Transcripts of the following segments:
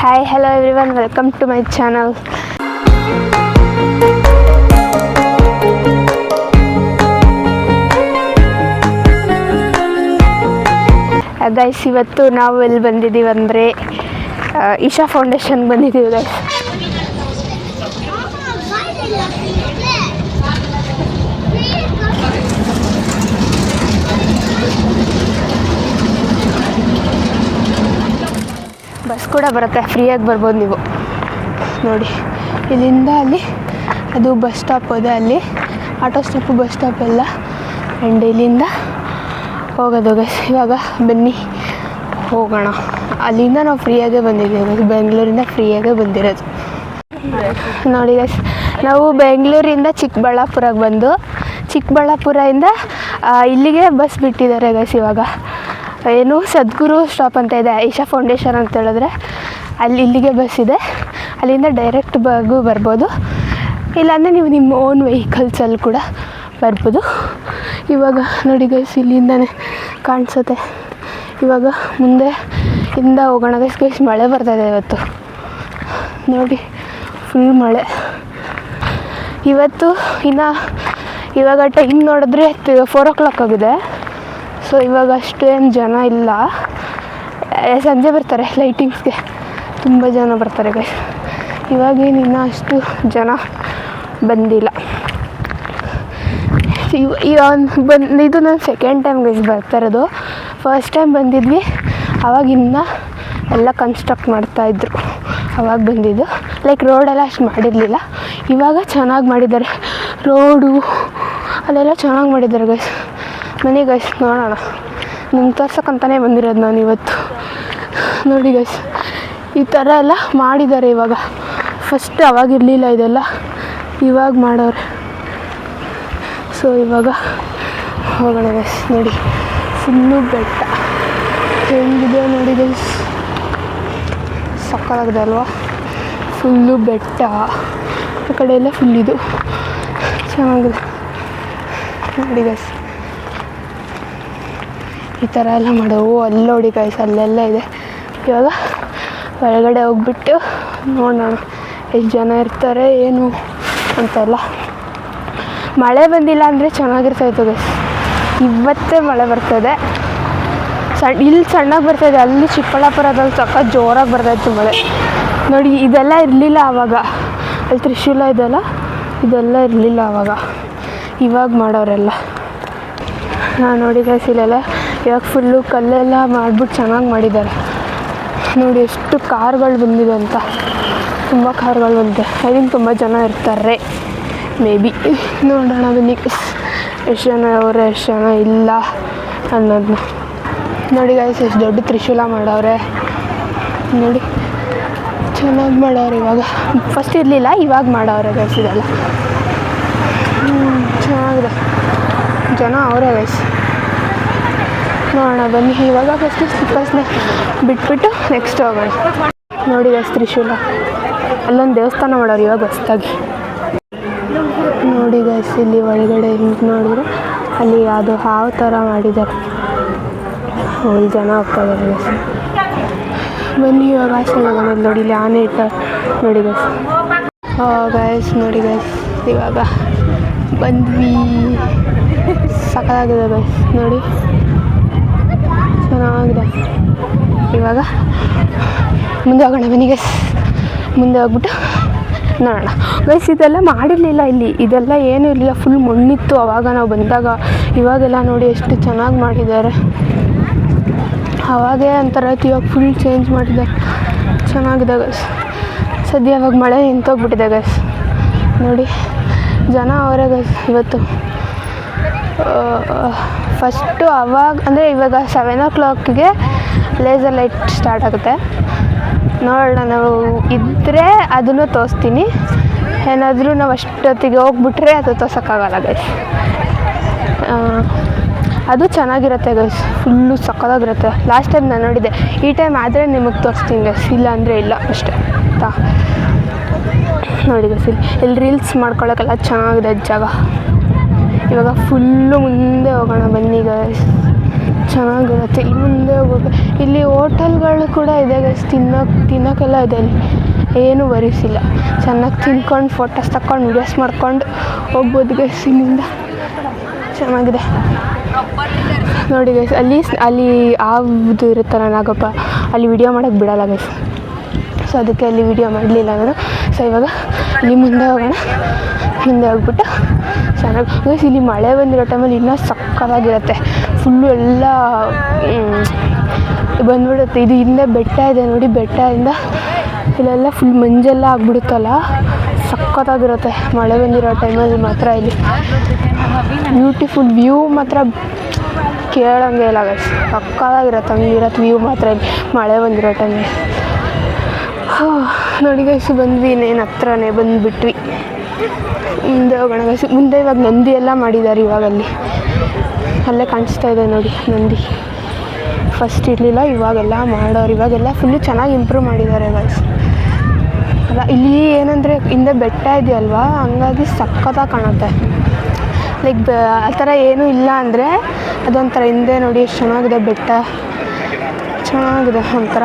Hi, hello everyone, welcome to my channel. Guys ಇವತ್ತು ನಾವು ಎಲ್ಲಿ ಬಂದಿದ್ದೀವಿ ಅಂದರೆ ಇಶಾ ಫೌಂಡೇಶನ್ ಬಂದಿದ್ದೀವಿ ಗೈಸ್. ಬಸ್ ಕೂಡ ಬರುತ್ತೆ, ಫ್ರೀಯಾಗಿ ಬರ್ಬೋದು ನೀವು. ನೋಡಿ ಇಲ್ಲಿಂದ ಅಲ್ಲಿ ಅದು ಬಸ್ ಸ್ಟಾಪ್ ಇದೆ, ಅಲ್ಲಿ ಆಟೋ ಸ್ಟಾಪು ಬಸ್ ಸ್ಟಾಪ್ ಎಲ್ಲ. ಆ್ಯಂಡ್ ಇಲ್ಲಿಂದ ಹೋಗೋದು ಗೈಸ್. ಇವಾಗ ಬನ್ನಿ ಹೋಗೋಣ. ಅಲ್ಲಿಂದ ನಾವು ಫ್ರೀಯಾಗೇ ಬಂದಿದ್ದೀವಿ, ಬೆಂಗಳೂರಿಂದ ಫ್ರೀಯಾಗೇ ಬಂದಿರೋದು. ನೋಡಿ ಗೈಸ್, ನಾವು ಬೆಂಗಳೂರಿಂದ ಚಿಕ್ಕಬಳ್ಳಾಪುರಕ್ಕೆ ಬಂದು ಚಿಕ್ಕಬಳ್ಳಾಪುರದಿಂದ ಇಲ್ಲಿಗೆ ಬಸ್ ಬಿಟ್ಟಿದ್ದಾರೆ ಗೈಸ್. ಇವಾಗ ಏನು ಸದ್ಗುರು ಸ್ಟಾಪ್ ಅಂತ ಇದೆ, ಇಶಾ ಫೌಂಡೇಶನ್ ಅಂತ ಹೇಳಿದ್ರೆ ಇಲ್ಲಿಗೆ ಬಸ್ ಇದೆ. ಅಲ್ಲಿಂದ ಡೈರೆಕ್ಟ್ ಬರ್ಬೋದು, ಇಲ್ಲಾಂದರೆ ನೀವು ನಿಮ್ಮ ಓನ್ ವೆಹಿಕಲ್ಸಲ್ಲಿ ಕೂಡ ಬರ್ಬೋದು. ಇವಾಗ ನೋಡಿ ಗೈಸ್, ಇಲ್ಲಿಂದನೇ ಕಾಣಿಸುತ್ತೆ. ಇವಾಗ ಮುಂದೆ ಇಂದ ಹೋಗೋಣ ಗೈಸ್. ಮಳೆ ಬರ್ತಾಯಿದೆ ಇವತ್ತು, ನೋಡಿ ಫುಲ್ ಮಳೆ ಇವತ್ತು. ಇವಾಗ ಟೈಮ್ ನೋಡಿದ್ರೆ 4 o'clock ಆಗಿದೆ. ಸೊ ಇವಾಗ ಅಷ್ಟೇನು ಜನ ಇಲ್ಲ, ಸಂಜೆ ಬರ್ತಾರೆ ಲೈಟಿಂಗ್ಸ್ಗೆ, ತುಂಬ ಜನ ಬರ್ತಾರೆ ಗೈಸ್. ಇವಾಗೇನು ಇನ್ನೂ ಅಷ್ಟು ಜನ ಬಂದಿಲ್ಲ. ಇದು ನಾನು ಸೆಕೆಂಡ್ ಟೈಮ್ ಗೈಸ್ ಬರ್ತಾ ಇರೋದು. ಫಸ್ಟ್ ಟೈಮ್ ಬಂದಿದ್ವಿ, ಆವಾಗ ಇನ್ನೂ ಎಲ್ಲ ಕನ್ಸ್ಟ್ರಕ್ಟ್ ಮಾಡ್ತಾಯಿದ್ರು, ಆವಾಗ ಬಂದಿದ್ದು. ಲೈಕ್ ರೋಡೆಲ್ಲ ಅಷ್ಟು ಮಾಡಿರಲಿಲ್ಲ, ಇವಾಗ ಚೆನ್ನಾಗಿ ಮಾಡಿದ್ದಾರೆ ರೋಡು, ಅಲ್ಲೆಲ್ಲ ಚೆನ್ನಾಗಿ ಮಾಡಿದ್ದಾರೆ ಗೈಸ್. ಬನ್ನಿ ಗೈಸ್ ನೋಡೋಣ, ನಿಮ್ಗೆ ತೋರ್ಸೋಕ್ಕಂತಲೇ ಬಂದಿರೋದು ನಾನು ಇವತ್ತು. ನೋಡಿ ಗೈಸ್, ಈ ಥರ ಎಲ್ಲ ಮಾಡಿದ್ದಾರೆ ಇವಾಗ. ಫಸ್ಟ್ ಅವಾಗಿರಲಿಲ್ಲ ಇದೆಲ್ಲ, ಇವಾಗ ಮಾಡೋರು. ಸೊ ಇವಾಗ ಹೋಗೋಣ ಗೈಸ್. ನೋಡಿ ಫುಲ್ಲು ಬೆಟ್ಟ ಹೆಂಗಿದೆ ನೋಡಿ ಗೈಸ್, ಸಕ್ಕತ್ತಾಗಿದೆ ಅಲ್ವಾ? ಫುಲ್ಲು ಬೆಟ್ಟ, ಆ ಕಡೆ ಎಲ್ಲ ಫುಲ್ ಇದು ಚೆನ್ನಾಗಿದೆ ನೋಡಿ ಗೈಸ್. ಈ ಥರ ಎಲ್ಲ ಮಾಡೋವು. ಅಲ್ಲಿ ನೋಡಿ ಗೈಸ್, ಅಲ್ಲೆಲ್ಲ ಇದೆ. ಇವಾಗ ಒಳಗಡೆ ಹೋಗ್ಬಿಟ್ಟು ನೋಡೋಣ ಎಷ್ಟು ಜನ ಇರ್ತಾರೆ ಏನು ಅಂತೆಲ್ಲ. ಮಳೆ ಬಂದಿಲ್ಲ ಅಂದರೆ ಚೆನ್ನಾಗಿರ್ತಾಯಿತ್ತು ಗೈಸ್. ಇವತ್ತೇ ಮಳೆ ಬರ್ತದೆ, ಇಲ್ಲಿ ಸಣ್ಣಗೆ ಬರ್ತಾಯಿದೆ, ಅಲ್ಲಿ ಚಿಕ್ಕಬಳ್ಳಾಪುರದಲ್ಲಿ ಸಖತ್ ಜೋರಾಗಿ ಬರ್ತಾಯಿತ್ತು ಮಳೆ. ನೋಡಿ ಇದೆಲ್ಲ ಇರಲಿಲ್ಲ ಆವಾಗ, ಅಲ್ಲಿ ತ್ರಿಶೂಲ ಇದೆಲ್ಲ, ಇದೆಲ್ಲ ಇರಲಿಲ್ಲ ಆವಾಗ, ಇವಾಗ ಮಾಡೋರೆಲ್ಲ. ನೋಡಿ ಗೈಸ್, ಇಲ್ಲೆಲ್ಲ ಇವಾಗ ಫುಲ್ಲು ಕಲ್ಲೆಲ್ಲ ಮಾಡಿಬಿಟ್ಟು ಚೆನ್ನಾಗಿ ಮಾಡಿದ್ದಾರೆ. ನೋಡಿ ಎಷ್ಟು ಕಾರ್ಗಳು ಬಂದಿದೆ ಅಂತ, ತುಂಬ ಕಾರ್ಗಳು ಬಂದಿದೆ. ಐದಿನ ತುಂಬ ಜನ ಇರ್ತಾರೆ ಮೇ ಬಿ. ನೋಡೋಣ ಬನ್ನಿ ಎಷ್ಟು ಜನ ಅವರೇ ಎಷ್ಟು ಜನ ಇಲ್ಲ ಅನ್ನೋದನ್ನ. ನೋಡಿ ಗೈಸ್, ಎಷ್ಟು ದೊಡ್ಡ ತ್ರಿಶೂಲ ಮಾಡವ್ರೆ ನೋಡಿ, ಚೆನ್ನಾಗಿ ಮಾಡವ್ರೆ. ಇವಾಗ ಫಸ್ಟ್ ಇರಲಿಲ್ಲ, ಇವಾಗ ಮಾಡವ್ರೆ ಗೈಸ್. ಇದೆಲ್ಲ ಚೆನ್ನಾಗಿದೆ, ಜನ ಅವರೇ ಗೈಸ್. ನೋಡೋಣ ಬನ್ನಿ. ಇವಾಗ ಫಸ್ಟ್ ಸ್ಲಿಪ್ಪರ್ಸ್ನ ಬಿಟ್ಬಿಟ್ಟು ನೆಕ್ಸ್ಟ್ ಹೋಗೋಣ. ನೋಡಿ ಗೈಸ್, ತ್ರಿಶೂಲ ಅಲ್ಲೊಂದು ದೇವಸ್ಥಾನ ಮಾಡೋರು ಇವಾಗ ಹೊಸ್ದಾಗಿ. ನೋಡಿ ಗೈಸ್, ಇಲ್ಲಿ ಒಳಗಡೆ ಹಿಂಗೆ ನೋಡಿದ್ರೆ ಅಲ್ಲಿ ಅದು ಹಾವು ಥರ ಮಾಡಿದ್ದಾರೆ, ಅಲ್ಲಿ ಜನ ಹೋಗ್ತಾ ಇದ್ದಾರೆ ಗೈಸ್. ಬನ್ನಿ ಇವಾಗ ಆಸೆ ಹೋಗೋಣ. ನೋಡಿ ಇಲ್ಲಿ ಆನೆ ಇಟ್ಟ ನೋಡಿ ಗೈಸ್. ಗೈಸ್ ನೋಡಿ ಗೈಸ್, ಇವಾಗ ಬಂದ್ವಿ, ಸಕ್ಕತ್ತಾಗಿದೆ ಗೈಸ್. ನೋಡಿ ಚೆನ್ನಾಗಿದೆ. ಇವಾಗ ಮುಂದೆ ಹೋಗೋಣ ಬನ್ನಿ ಗೈಸ್. ಮುಂದೆ ಹೋಗ್ಬಿಟ್ಟು ನೋಡೋಣ ಗೈಸ್. ಇದೆಲ್ಲ ಮಾಡಿರಲಿಲ್ಲ ಇಲ್ಲಿ, ಇದೆಲ್ಲ ಏನೂ ಇರಲಿಲ್ಲ, ಫುಲ್ ಮಣ್ಣಿತ್ತು ಆವಾಗ ನಾವು ಬಂದಾಗ. ಇವಾಗೆಲ್ಲ ನೋಡಿ ಎಷ್ಟು ಚೆನ್ನಾಗಿ ಮಾಡಿದ್ದಾರೆ. ಅವಾಗೇ ಒಂಥರ ಇತ್ತು, ಇವಾಗ ಫುಲ್ ಚೇಂಜ್ ಮಾಡಿದ್ದಾರೆ, ಚೆನ್ನಾಗಿದೆ ಗೈಸ್. ಸದ್ಯ ಇವಾಗ ಮಳೆ ನಿಂತೋಗ್ಬಿಟ್ಟಿದೆ ಗೈಸ್. ನೋಡಿ ಜನ ಅವರೇ ಗೈಸ್. ಇವತ್ತು ಫಸ್ಟು ಅವಾಗ ಅಂದರೆ ಇವಾಗ 7 o'clockಗೆ ಲೇಸರ್ ಲೈಟ್ ಸ್ಟಾರ್ಟ್ ಆಗುತ್ತೆ. ನೋಡೋಣ, ನಾವು ಇದ್ದರೆ ಅದನ್ನು ತೋರಿಸ್ತೀನಿ. ಏನಾದರೂ ನಾವು ಅಷ್ಟೊತ್ತಿಗೆ ಹೋಗ್ಬಿಟ್ರೆ ಅದು ತೋರ್ಸೋಕ್ಕಾಗಲ್ಲ ಗೈಸ್. ಅದು ಚೆನ್ನಾಗಿರುತ್ತೆ ಗೈಸ್, ಫುಲ್ಲು ಸಕ್ಕತ್ತಾಗಿರುತ್ತೆ. ಲಾಸ್ಟ್ ಟೈಮ್ ನಾನು ನೋಡಿದ್ದೆ, ಈ ಟೈಮ್ ಆದರೆ ನಿಮಗೆ ತೋರಿಸ್ತೀನಿ ಗೈಸ್, ಇಲ್ಲ ಅಂದರೆ ಇಲ್ಲ ಅಷ್ಟೇ ಆಯಿತಾ. ನೋಡಿ ಗೈಸ್, ಇಲ್ಲಿ ರೀಲ್ಸ್ ಮಾಡ್ಕೊಳ್ಳೋಕ್ಕೆಲ್ಲ ಚೆನ್ನಾಗಿದೆ ಜಾಗ. ಇವಾಗ ಫುಲ್ಲು ಮುಂದೆ ಹೋಗೋಣ ಬನ್ನಿ ಗೈಸ್. ಚೆನ್ನಾಗಿರುತ್ತೆ. ಇಲ್ಲಿ ಮುಂದೆ ಹೋಗೋಕೆ ಇಲ್ಲಿ ಹೋಟೆಲ್ಗಳು ಕೂಡ ಇದೆ ಗೈಸ್, ತಿನ್ನೋಕ್ಕೆಲ್ಲ ಇದೆ ಅಲ್ಲಿ, ಏನೂ ವರೀಸಿಲ್ಲ. ಚೆನ್ನಾಗಿ ತಿನ್ಕೊಂಡು ಫೋಟೋಸ್ ತಗೊಂಡು ವೀಡಿಯೋಸ್ ಮಾಡ್ಕೊಂಡು ಹೋಗ್ಬೋದು ಗೈಸ್. ಇಲ್ಲಿಂದ ಚೆನ್ನಾಗಿದೆ ನೋಡಿ ಗೈಸ್. ಅಲ್ಲಿ ಆವುದು ಇರುತ್ತಲ್ಲ ನಾಗಪ್ಪ, ಅಲ್ಲಿ ವಿಡಿಯೋ ಮಾಡೋಕ್ಕೆ ಬಿಡೋಲ್ಲ ಗೈಸ್. ಸೊ ಅದಕ್ಕೆ ಅಲ್ಲಿ ವಿಡಿಯೋ ಮಾಡಲಿಲ್ಲ ನಾನು. ಸೊ ಇವಾಗ ಇಲ್ಲಿ ಮುಂದೆ ಹೋಗೋಣ. ಮುಂದೆ ಹೋಗ್ಬಿಟ್ಟು ಚೆನ್ನಾಗಿ ಗೈಸ್, ಇಲ್ಲಿ ಮಳೆ ಬಂದಿರೋ ಟೈಮಲ್ಲಿ ಇನ್ನೂ ಸಕ್ಕತ್ತಾಗಿರುತ್ತೆ. ಫುಲ್ಲು ಎಲ್ಲ ಬಂದ್ಬಿಡುತ್ತೆ. ಇದು ಹಿಂದೆ ಬೆಟ್ಟ ಇದೆ ನೋಡಿ, ಬೆಟ್ಟದಿಂದ ಇಲ್ಲೆಲ್ಲ ಫುಲ್ ಮಂಜೆಲ್ಲ ಆಗ್ಬಿಡುತ್ತಲ್ಲ, ಸಕ್ಕತ್ತಾಗಿರುತ್ತೆ ಮಳೆ ಬಂದಿರೋ ಟೈಮಲ್ಲಿ ಮಾತ್ರ. ಇಲ್ಲಿ ಬ್ಯೂಟಿಫುಲ್ ವ್ಯೂ ಮಾತ್ರ ಕೇಳೋಂಗೆ ಇಲ್ಲ ಗೈಸ್, ಸಕ್ಕತ್ತಾಗಿರುತ್ತೆ ಹಂಗಿರತ್ತೆ ವ್ಯೂ ಮಾತ್ರ ಇಲ್ಲಿ ಮಳೆ ಬಂದಿರೋ ಟೈಮಲ್ಲಿ. ನೋಡಿ ಗೈಸ್, ಬಂದ್ವಿ, ಇನ್ನೇನು ಹತ್ರನೇ ಬಂದುಬಿಟ್ವಿ. ಮುಂದೆ ಹೋಗೋಣ ಗೈಸ್. ಮುಂದೆ ಇವಾಗ ನಂದಿ ಎಲ್ಲ ಮಾಡಿದ್ದಾರೆ ಇವಾಗ, ಅಲ್ಲೇ ಕಾಣಿಸ್ತಾ ಇದೆ ನೋಡಿ ನಂದಿ. ಫಸ್ಟ್ ಇರಲಿಲ್ಲ, ಇವಾಗೆಲ್ಲ ಮಾಡೋರು, ಇವಾಗೆಲ್ಲ ಫುಲ್ಲು ಚೆನ್ನಾಗಿ ಇಂಪ್ರೂವ್ ಮಾಡಿದ್ದಾರೆ ಗೈಸ್. ಅಲ್ಲ ಇಲ್ಲಿ ಏನಂದರೆ ಹಿಂದೆ ಬೆಟ್ಟ ಇದೆಯಲ್ವಾ, ಹಂಗಾಗಿ ಸಖತ್ತಾಗಿ ಕಾಣುತ್ತೆ. ಲೈಕ್ ಆ ಥರ ಏನೂ ಇಲ್ಲ ಅಂದರೆ ಅದೊಂಥರ ಹಿಂದೆ ನೋಡಿ ಎಷ್ಟು ಚೆನ್ನಾಗಿದೆ ಬೆಟ್ಟ, ಚೆನ್ನಾಗಿದೆ, ಒಂಥರ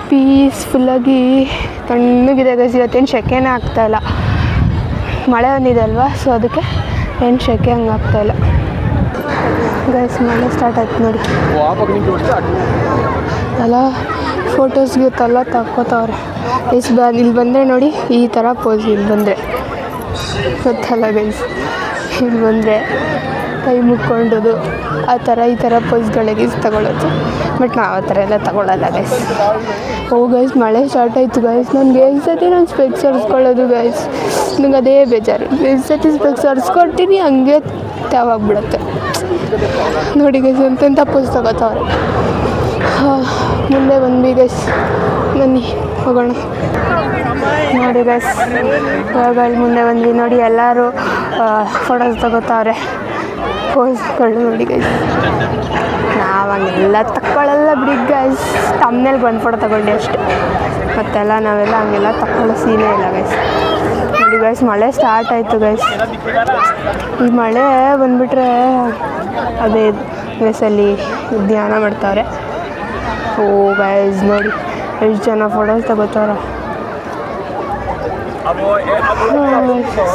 ಪೀಸ್ಫುಲ್ಲಾಗಿ ತಣ್ಣಗಿದೆ ಗೈಸ್. ಇವತ್ತೇನು ಸೆಕೆನೇ ಆಗ್ತಾಯಿಲ್ಲ, ಮಳೆ ಬಂದಿದೆ ಅಲ್ವಾ, ಸೊ ಅದಕ್ಕೆ ಏನು ಸೆಕೆ ಹಂಗೆ ಆಗ್ತಾಯಿಲ್ಲ ಗೈಸ್. ಮಳೆ ಸ್ಟಾರ್ಟ್ ಆಯ್ತು ನೋಡಿ, ಎಲ್ಲ ಫೋಟೋಸ್ಗೆ ಎಲ್ಲ ತಕ್ಕೋತವ್ರೆ ಗೈಸ್. ಇಲ್ಲಿ ಬಂದರೆ ನೋಡಿ ಈ ಥರ ಪೋಸ್, ಇಲ್ಲಿ ಬಂದರೆ ಗೊತ್ತಲ್ಲ ಗೈಸ್, ಇಲ್ಲಿ ಬಂದರೆ ಕೈ ಮುಕ್ಕೊಂಡೋದು ಆ ಥರ ಈ ಥರ ಪೋಸ್ಗಳಿಗೆ ತಗೊಳ್ಳೋದು. ಬಟ್ ನಾವು ಆ ಥರ ಎಲ್ಲ ತಗೊಳ್ಳಲ್ಲ ಗೈಸ್. ಓ ಗೈಸ್, ಮಳೆ ಸ್ಟಾರ್ಟ್ ಆಯಿತು ಗೈಸ್. ನನಗೆ ಎಷ್ಟು ಸತಿ ನಾನು ಸ್ಪೆಕ್ಸ್ ಒರೆಸ್ಕೊಳ್ಳೋದು ಗೈಸ್, ನಂಗೆ ಅದೇ ಬೇಜಾರು. ಎಷ್ಟು ಸತಿ ಸ್ಪೆಕ್ಸ್ ಒರೆಸ್ಕೊಡ್ತೀನಿ ಹಂಗೆ ತಾವಾಗ್ಬಿಡುತ್ತೆ ನೋಡಿ ಗೈಸ್. ಎಂತೆಂಥ ಪೋಸ್ ತಗೋತಾವ್ರೆ. ಮುಂದೆ ಬಂದ್ವಿ ಗೈಸ್, ಬನ್ನಿ ಹೋಗೋಣ. ನೋಡಿ ಗೈಸ್, ಇವಾಗ ಅಲ್ಲಿ ಮುಂದೆ ಬಂದ್ವಿ ನೋಡಿ, ಎಲ್ಲರೂ ಫೋಟೋಸ್ ತಗೋತಾವ್ರೆ, ಪೋಸ್ಗಳು ನೋಡಿ ಗೈಸ್. ನಾವು ಹಂಗೆಲ್ಲ ತಗೊಳ್ಳಲ್ಲ ಬಿಡಿ ಗೈಸ್, ತಮ್ಮನೇಲಿ ಒಂದು ಫೋಟೋ ತಗೊಂಡೆ ಅಷ್ಟೆ, ಮತ್ತೆಲ್ಲ ನಾವೆಲ್ಲ ಹಂಗೆಲ್ಲ ತಗೊಳ್ಳೋ ಸೀನೇ ಇಲ್ಲ ಗೈಸ್. ನೋಡಿ ಗೈಸ್, ಮಳೆ ಸ್ಟಾರ್ಟ್ ಆಯಿತು ಗೈಸ್. ಈ ಮಳೆ ಬಂದುಬಿಟ್ರೆ ಅದೇ ಗೈಸಲ್ಲಿ ಧ್ಯಾನ ಮಾಡ್ತಾವ್ರೆ. ಓ ಗೈಸ್ ನೋಡಿ ಎಷ್ಟು ಜನ ಫೋಟೋಸ್ ತಗೋತಾವ್ರೆ,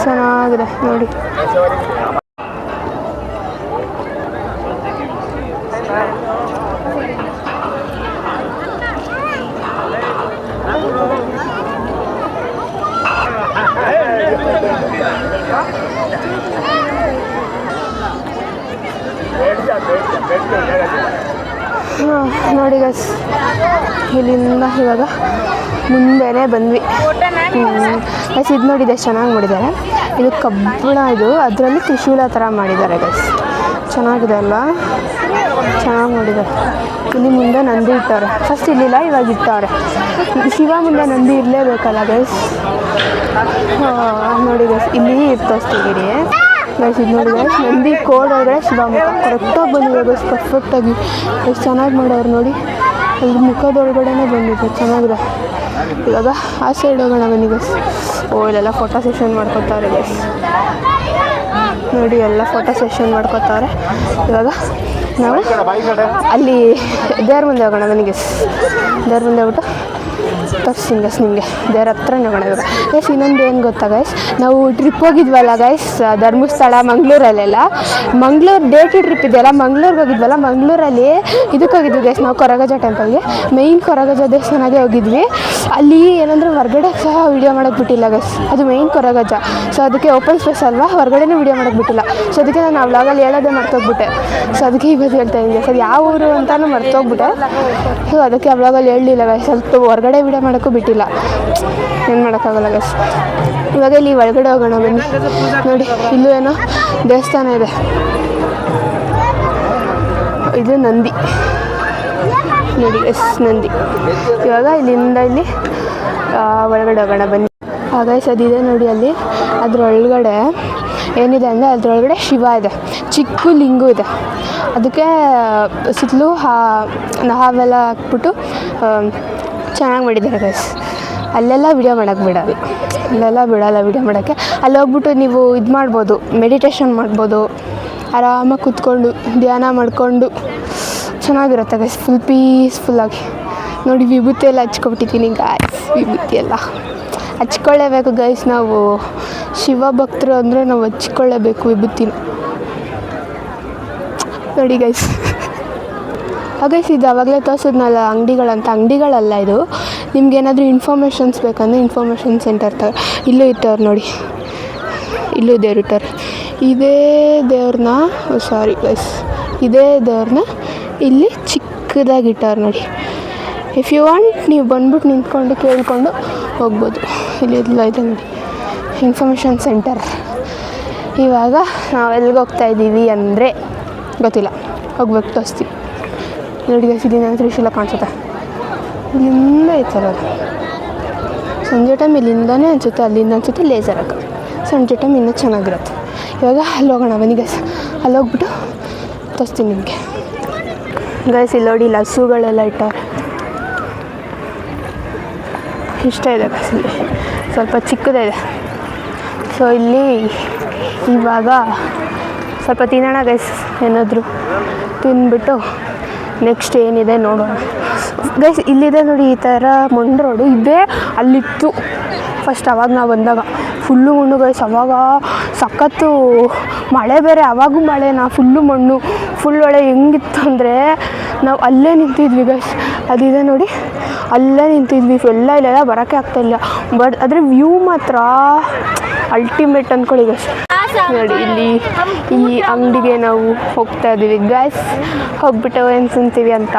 ಚೆನ್ನಾಗಿದೆ ನೋಡಿ. ನೋಡಿ ಗೈಸ್, ಇಲ್ಲಿಂದ ಇವಾಗ ಮುಂದೆನೇ ಬಂದ್ವಿ ಗೈಸ್. ಇದು ನೋಡಿ ಎಷ್ಟು ಚೆನ್ನಾಗಿ ಮಾಡಿದ್ದಾರೆ, ಇದು ಕಬ್ಬಣ, ಇದು ಅದರಲ್ಲಿ ತ್ರಿಶೂಲ ಥರ ಮಾಡಿದ್ದಾರೆ ಗೈಸ್. ಚೆನ್ನಾಗಿದೆ ಅಲ್ವಾ, ಚೆನ್ನಾಗಿ ಮಾಡಿದ್ದಾರೆ. ಇಲ್ಲಿ ಮುಂದೆ ನಂದಿ ಇಟ್ಟವ್ರೆ, ಫಸ್ಟ್ ಇರಲಿಲ್ಲ ಇವಾಗ ಇಟ್ಟವ್ರೆ. ಶಿವ ಮುಂದೆ ನಂದಿ ಇರಲೇಬೇಕಲ್ಲ ಗೈಸ್. ನೋಡಿ ಗೈಸ್, ಇಲ್ಲಿ ತೋರಿಸ್ತೀವಿ ಗೈಸ್. ಇದು ನೋಡಿ ಗೈಸ್, ನಂದಿ ಕೋಡ್ ಒಳಗಡೆ ಶಿವ ಮುಖ ಕರೆಕ್ಟಾಗಿ ಬಂದಿದೆ ಗೈಸ್, ಪರ್ಫೆಕ್ಟಾಗಿ ಎಷ್ಟು ಚೆನ್ನಾಗಿ ಮಾಡೋರು ನೋಡಿ. ಅಲ್ಲಿ ಮುಖದೊಳಗಡೆನೇ ಬಂದಿದೆ, ಚೆನ್ನಾಗಿದೆ. ಇವಾಗ ಆ ಸೈಡ್ ಹೋಗೋಣ ಬನ್ನಿ ಗೈಸ್. ಓ ಇಲ್ಲೆಲ್ಲ ಫೋಟೋ ಸೆಷನ್ ಮಾಡ್ಕೊತಾರೆ ಗೈಸ್ ನೋಡಿ, ಎಲ್ಲ ಫೋಟೋ ಸೆಷನ್ ಮಾಡ್ಕೊತಾರೆ. ಇವಾಗ ನಾವು ಅಲ್ಲಿ ದೇವ್ರ ಮುಂದೆ ಹೋಗೋಣ ಬನ್ನಿ ಗೈಸ್. ದೇವ್ರ ಮುಂದೆ ಹೋಗ್ಬಿಟ್ಟು ತೋರಿಸ್ತೀನಿ ಗೈಸ್ ನಿಮಗೆ, ದೇವ್ರ ಹತ್ರ ಹೋಗೋಣ ಇವಾಗ ಗೈಸ್. ಇನ್ನೊಂದು ಏನು ಗೊತ್ತಾ ಗೈಸ್, ನಾವು ಟ್ರಿಪ್ ಹೋಗಿದ್ವಲ್ಲ ಗೈಸ್, ಧರ್ಮಸ್ಥಳ ಮಂಗಳೂರಲ್ಲೆಲ್ಲ, ಮಂಗಳೂರು ಡೇ ಟು ಟ್ರಿಪ್ ಇದೆಯಲ್ಲ, ಮಂಗಳೂರಿಗೆ ಹೋಗಿದ್ವಲ್ಲ, ಮಂಗಳೂರಲ್ಲಿ ಇದಕ್ಕೆ ಹೋಗಿದ್ವಿ ಗೈಸ್ ನಾವು, ಕೊರಗಜ್ಜ ಟೆಂಪಲ್ಗೆ. ಮೇಯ್ನ್ ಕೊರಗಜ್ಜ ದೇವಸ್ಥಾನಕ್ಕೆ ಹೋಗಿದ್ವಿ. ಅಲ್ಲಿ ಏನಂದರೆ ಹೊರಗಡೆ ಸಹ ವೀಡಿಯೋ ಮಾಡೋಕ್ಕೆ ಬಿಟ್ಟಿಲ್ಲ ಗೈಸ್, ಅದು ಮೇಯ್ನ್ ಕೊರಗಜ್ಜ. ಸೊ ಅದಕ್ಕೆ ಓಪನ್ ಸ್ಪೇಸ್ ಅಲ್ವಾ, ಹೊರಗಡೆನೂ ವೀಡಿಯೋ ಮಾಡೋಕ್ಕೆ ಬಿಟ್ಟಿಲ್ಲ. ಸೊ ಅದಕ್ಕೆ ನಾನು ಆ ವ್ಲಾಗಲ್ಲಿ ಹೇಳೋದೇ ಮರ್ತೋಗ್ಬಿಟ್ಟೆ. ಸೊ ಅದಕ್ಕೆ ಇವತ್ತು ಹೇಳ್ತಾ ಇದ್ದೀನಿ ಗೈಸ್, ಅದು ಯಾವ ಊರು ಅಂತಲೂ ಮರ್ತೋಗ್ಬಿಟ್ಟೆ. ಸೊ ಅದಕ್ಕೆ ಆ ವ್ಲಾಗಲ್ಲಿ ಹೇಳಲಿಲ್ಲ ಗೈಸ್, ಸ್ವಲ್ಪ ಹೊರಗಡೆ ವೀಡಿಯೋ ಮಾಡೋಕ್ಕೂ ಬಿಟ್ಟಿಲ್ಲ, ಏನು ಮಾಡೋಕ್ಕಾಗಲ್ಲ ಗೈಸ್. ಇವಾಗ ಇಲ್ಲಿ ಒಳಗಡೆ ಹೋಗೋಣ ಬನ್ನಿ. ನೋಡಿ ಇಲ್ಲೂ ಏನೋ ದೇವಸ್ಥಾನ ಇದೆ, ಇದು ನಂದಿ ನೋಡಿ ಎಸ್ ನಂದಿ. ಇವಾಗ ಇಲ್ಲಿಂದ ಇಲ್ಲಿ ಒಳಗಡೆ ಹೋಗೋಣ ಬನ್ನಿ. ಗೈಸ್ ಅದಿದೆ ನೋಡಿ ಅಲ್ಲಿ, ಅದರೊಳಗಡೆ ಏನಿದೆ ಅಂದರೆ ಅದರೊಳಗಡೆ ಶಿವ ಇದೆ, ಚಿಕ್ಕ ಲಿಂಗು ಇದೆ. ಅದಕ್ಕೆ ಸುತ್ತಲೂ ಹಾವೆಲ್ಲ ಹಾಕ್ಬಿಟ್ಟು ಚೆನ್ನಾಗಿ ಮಾಡಿದ್ದಾರೆ ಗೈಸ್. ಅಲ್ಲೆಲ್ಲ ವೀಡಿಯೋ ಮಾಡೋಕ್ಕೆ ಬಿಡೋಲ್ಲ, ಅಲ್ಲೆಲ್ಲ ಬಿಡೋಲ್ಲ ವೀಡಿಯೋ ಮಾಡೋಕ್ಕೆ. ಅಲ್ಲಿ ಹೋಗ್ಬಿಟ್ಟು ನೀವು ಇದು ಮಾಡ್ಬೋದು, ಮೆಡಿಟೇಷನ್ ಮಾಡ್ಬೋದು, ಆರಾಮಾಗಿ ಕೂತ್ಕೊಂಡು ಧ್ಯಾನ ಮಾಡಿಕೊಂಡು ಚೆನ್ನಾಗಿರುತ್ತೆ ಗೈಸ್, ಫುಲ್ ಪೀಸ್ಫುಲ್ಲಾಗಿ. ನೋಡಿ ವಿಭೂತಿ ಎಲ್ಲ ಹಚ್ಕೊಬಿಟ್ಟಿದ್ದೀನಿ ಗೈಸ್. ವಿಭೂತಿ ಎಲ್ಲ ಹಚ್ಕೊಳ್ಳೇಬೇಕು ಗೈಸ್. ನಾವು ಶಿವ ಭಕ್ತರು ಅಂದರೆ ನಾವು ಹಚ್ಕೊಳ್ಳೇಬೇಕು ವಿಭೂತಿನ. ನೋಡಿ ಗೈಸ್, ಗೈಸ್ ಇದು ಆವಾಗಲೇ ತೋರಿಸಿದ್ನಲ್ಲ ಅಂಗಡಿಗಳಲ್ಲ ಇದು. ನಿಮ್ಗೇನಾದರೂ ಇನ್ಫಾರ್ಮೇಷನ್ಸ್ ಬೇಕಂದರೆ ಇನ್ಫಾರ್ಮೇಷನ್ ಸೆಂಟರ್ ಇಲ್ಲೂ ಇಟ್ಟವ್ರು ನೋಡಿ, ಇಲ್ಲೂ ದೇವ್ರು ಇಟ್ಟವ್ರು. ಇದೇ ದೇವ್ರನ್ನ ಇದೇ ದೇವ್ರನ್ನ ಇಲ್ಲಿ ಚಿಕ್ಕದಾಗಿ ಇಟ್ಟವ್ರು ನೋಡಿ. ಇಫ್ ಯು ವಾಂಟ್ ನೀವು ಬಂದ್ಬಿಟ್ಟು ನಿಂತ್ಕೊಂಡು ಕೇಳಿಕೊಂಡು ಹೋಗ್ಬೋದು. ಇಲ್ಲೆಲ್ಲ ಇದೆ ನೋಡಿ ಇನ್ಫಾರ್ಮೇಷನ್ ಸೆಂಟರ್. ಇವಾಗ ನಾವು ಎಲ್ಲಿಗೆ ಹೋಗ್ತಾಯಿದ್ದೀವಿ ಅಂದರೆ ಗೊತ್ತಿಲ್ಲ, ಹೋಗ್ಬೇಕು ತೋರಿಸ್ತೀವಿ. ನೋಡಿ ಗೈಸ್, ಇಲ್ಲಿಂದ ತ್ರಿಶೂಲ ಕಾಣಿಸುತ್ತೆ. ಇಲ್ಲಿಂದ ಐತಲ್ಲ ಅದು ಸಂಜೆ ಟೈಮ್ ಇಲ್ಲಿಂದನೇ ಅನಿಸುತ್ತೆ, ಅಲ್ಲಿಂದ ಅನಿಸುತ್ತೆ ಲೇಸರ್ ಹಾಕ. ಸಂಜೆ ಟೈಮ್ ಇನ್ನೂ ಚೆನ್ನಾಗಿರುತ್ತೆ. ಇವಾಗ ಅಲ್ಲಿ ಹೋಗೋಣ ಬನ್ನಿ ಗೈಸ್, ಅಲ್ಲಿ ಹೋಗ್ಬಿಟ್ಟು ತೋರಿಸ್ತೀನಿ ನಿಮಗೆ. ಗೈಸ್ ಇಲ್ಲಿ ನೋಡಿ, ಇಲ್ಲಿ ಹಸುಗಳೆಲ್ಲ ಇಟ್ಟವ್ರೆ. ಇಷ್ಟ ಇದೆ ಗೈಸ್, ಇಲ್ಲಿ ಸ್ವಲ್ಪ ಚಿಕ್ಕದಿದೆ. ಸೊ ಇಲ್ಲಿ ಇವಾಗ ಸ್ವಲ್ಪ ತಿನ್ನೋಣ ಗೈಸ್, ಏನಾದರೂ ತಿಂದ್ಬಿಟ್ಟು ನೆಕ್ಸ್ಟ್ ಏನಿದೆ ನೋಡೋಣ ಗೈಸ್. ಇಲ್ಲಿದೆ ನೋಡಿ ಈ ಥರ ಮಣ್ಣು ರೋಡು ಇದೆ, ಅಲ್ಲಿತ್ತು ಫಸ್ಟ್ ಅವಾಗ ನಾವು ಬಂದಾಗ ಫುಲ್ಲು ಮಣ್ಣು ಗೈಸ್. ಅವಾಗ ಸಖತ್ತು ಮಳೆ ಬೇರೆ, ಅವಾಗೂ ಮಳೆನಾ, ಫುಲ್ಲು ಮಣ್ಣು ಫುಲ್ ಒಳ್ಳೆ. ಹೆಂಗಿತ್ತು ಅಂದರೆ ನಾವು ಅಲ್ಲೇ ನಿಂತಿದ್ವಿ ಗೈಸ್, ಅದಿದೆ ನೋಡಿ ಅಲ್ಲೇ ನಿಂತಿದ್ವಿ. ಇಲ್ಲೆಲ್ಲ ಬರೋಕ್ಕೆ ಆಗ್ತಾಯಿಲ್ಲ, ಬಟ್ ಆದರೆ ವ್ಯೂ ಮಾತ್ರ ಅಲ್ಟಿಮೇಟ್ ಅಂದ್ಕೊಳ್ಳಿ ಗೈಸ್. ನೋಡಿ ಇಲ್ಲಿ ಈ ಅಂಗಡಿಗೆ ನಾವು ಹೋಗ್ತಾ ಇದ್ದೀವಿ ಗೈಸ್. ಹೋಗ್ಬಿಟ್ಟು ಏನು ತಿಂತೀವಿ ಅಂತ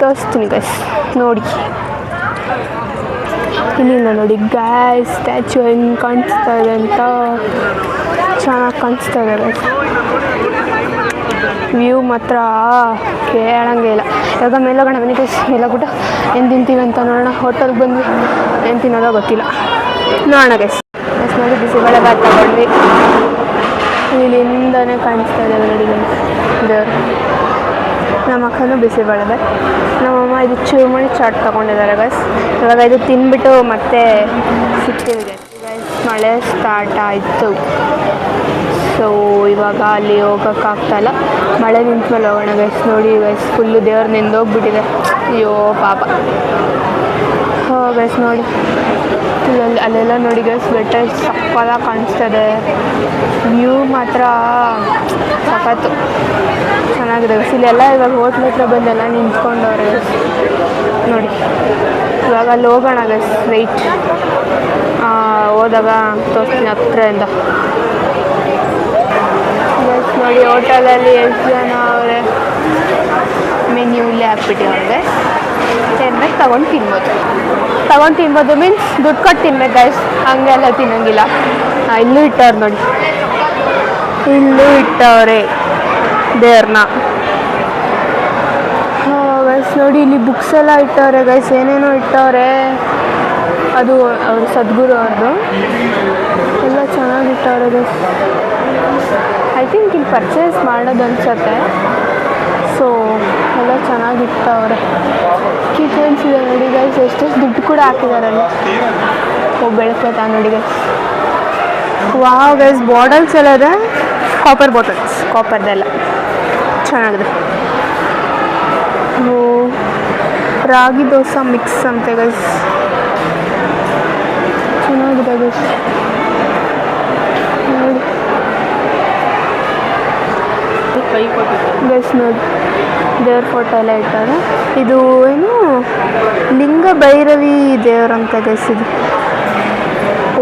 ತೋರಿಸ್ತೀನಿ ಗೈಸ್. ನೋಡಿ ಇಲ್ಲಿಂದ ನೋಡಿ ಗೈಸ್, ಸ್ಟ್ಯಾಚು ಹೆಂಗೆ ಕಾಣಿಸ್ತಾ ಇದೆ ಅಂತ, ಚೆನ್ನಾಗಿ ಕಾಣಿಸ್ತಾ ಇದೆ ಗೈಸ್. ವ್ಯೂ ಮಾತ್ರ ಕೇಳಂಗೆ ಇಲ್ಲ. ಇವಾಗ ಮೇಲೋಗೋಣ ಬನ್ನಿ ಗೈಸ್. ಮೇಲೋಗ್ಬಿಟ್ಟು ಏನು ತಿಂತೀವಿ ಅಂತ ನೋಡೋಣ. ಹೋಟೆಲ್ಗೆ ಬಂದ್ವಿ, ಏನು ತಿನ್ನೋದೋ ಗೊತ್ತಿಲ್ಲ, ನೋಡೋಣ ಗೈಸ್. ನೋಡಿ ಬಿಸಿಬೇಳೆ ಬಾತ್ ತಗೊಂಡ್ವಿ. ಇಲ್ಲಿಂದನೇ ಕಾಣಿಸ್ತಾ ಇದ್ದಾವೆ ನೋಡಿ ಗೈಸ್ ದೇವರು. ನಮ್ಮ ಅಕ್ಕನೂ ಬಿಸಿಬೇಳೆ ಬಾತ್, ನಮ್ಮಮ್ಮ ಇದು ಚೂರ್ಮುರಿ ಚಾಟ್ ತೊಗೊಂಡಿದ್ದಾರೆ ಗೈಸ್. ಇವಾಗ ಇದು ತಿಂದ್ಬಿಟ್ಟು ಮತ್ತೆ ಸಿಗ್ತೀವಿ ಗೈಸ್. ಮಳೆ ಸ್ಟಾರ್ಟ್ ಆಯಿತು. ಸೊ ಇವಾಗ ಅಲ್ಲಿ ಹೋಗೋಕ್ಕಾಗ್ತಾಯಿಲ್ಲ, ಮಳೆ ನಿಂತ ಮೇಲೆ ಹೋಗೋಣ ಗೈಸ್. ನೋಡಿ ಗೈಸ್, ಫುಲ್ಲು ದೇವ್ರು ನೆಂದೋಗ್ಬಿಟ್ಟಿದೆ. ಅಯ್ಯೋ ಪಾಪ. ಗೈಸ್ ನೋಡಿ ಅಲ್ಲೆಲ್ಲ ನೋಡಿ ಗೈಸ್, ಬೆಟ್ಟ ಸಕ್ಕತ್ತಾಗಿ ಕಾಣಿಸ್ತದೆ. ವ್ಯೂ ಮಾತ್ರ ಸಖತ್ತು ಚೆನ್ನಾಗಿದೆ ಗೈಸ್. ಇಲ್ಲೆಲ್ಲ ಇವಾಗ ಹೋಟ್ಲ್ ಹತ್ರ ಬಂದೆಲ್ಲ ನಿಂತ್ಕೊಂಡವ್ರೆ ಗೈಸ್. ನೋಡಿ ಇವಾಗ ಅಲ್ಲಿ ಹೋಗೋಣ ಗೈಸ್. ರೈಟ್ ಹೋದಾಗ ತೋರಿಸ್ತೀನಿ ಹತ್ರದಿಂದ ಗೈಸ್. ನೋಡಿ ಹೋಟೆಲಲ್ಲಿ ಎಷ್ಟು ಜನ ಅವರೇ, ಮೆನ್ಯೂ ಇಲ್ಲೇ ಹಾಕ್ಬಿಟ್ಟಿವ್ರೆ. ತಿನ್ಬೇಕು, ತೊಗೊಂಡು ತಿನ್ಬೋದು ಮೀನ್ಸ್ ದುಡ್ಡು ಕೊಟ್ಟು ತಿನ್ಬೇಕು ಗೈಸ್, ಹಂಗೆಲ್ಲ ತಿನ್ನೋಂಗಿಲ್ಲ. ಇಲ್ಲೂ ಇಟ್ಟವ್ರು ನೋಡಿ, ಇಲ್ಲೂ ಇಟ್ಟವ್ರೆ ದೇವ್ರನ್ನ. ಗೈಸ್ ನೋಡಿ ಇಲ್ಲಿ ಬುಕ್ಸ್ ಎಲ್ಲ ಇಟ್ಟವ್ರೆ ಗೈಸ್, ಏನೇನೋ ಇಟ್ಟವ್ರೆ. ಅದು ಅವ್ರ ಸದ್ಗುರು ಅವ್ರದ್ದು ಎಲ್ಲ ಚೆನ್ನಾಗಿಟ್ಟವ್ರೆ ಗೈಸ್. ಐ ಥಿಂಕ್ ಇಲ್ಲಿ ಪರ್ಚೇಸ್ ಮಾಡೋದು ಅನ್ಸುತ್ತೆ. ಸೊ ಎಲ್ಲ ಚೆನ್ನಾಗಿಟ್ಟವ್ರೆ. ಕೀ ಚೈನ್ಸ್ ಇದೆ ನೋಡಿ ಗೈಸ್, ಎಷ್ಟೆಷ್ಟು ದುಡ್ಡು ಕೂಡ ಹಾಕಿದಾರಲ್ಲ. ಬೆಳಕೈತಾ ನೋಡಿ ಗೈಸ್. ವಾವ್ ಗೈಸ್, ಬಾಟಲ್ಸ್ ಎಲ್ಲ ಇದೆ, ಕಾಪರ್ ಬಾಟಲ್ಸ್, ಕಾಪರ್ದೆಲ್ಲ ಚೆನ್ನಾಗಿದೆ. ರಾಗಿ ದೋಸೆ ಮಿಕ್ಸ್ ಅಂತೆ ಗೈಸ್, ಚೆನ್ನಾಗಿದೆ ಗೈಸ್. ನೋಡಿ ಗೈಸ್ ನೋಡಿ ದೇವ್ರ ಫೋಟೋ ಎಲ್ಲ ಇಟ್ಟಾರೆ. ಇದು ಏನು ಲಿಂಗ ಭೈರವಿ ದೇವ್ರಂತ ಗೈಸ್ ಇದು.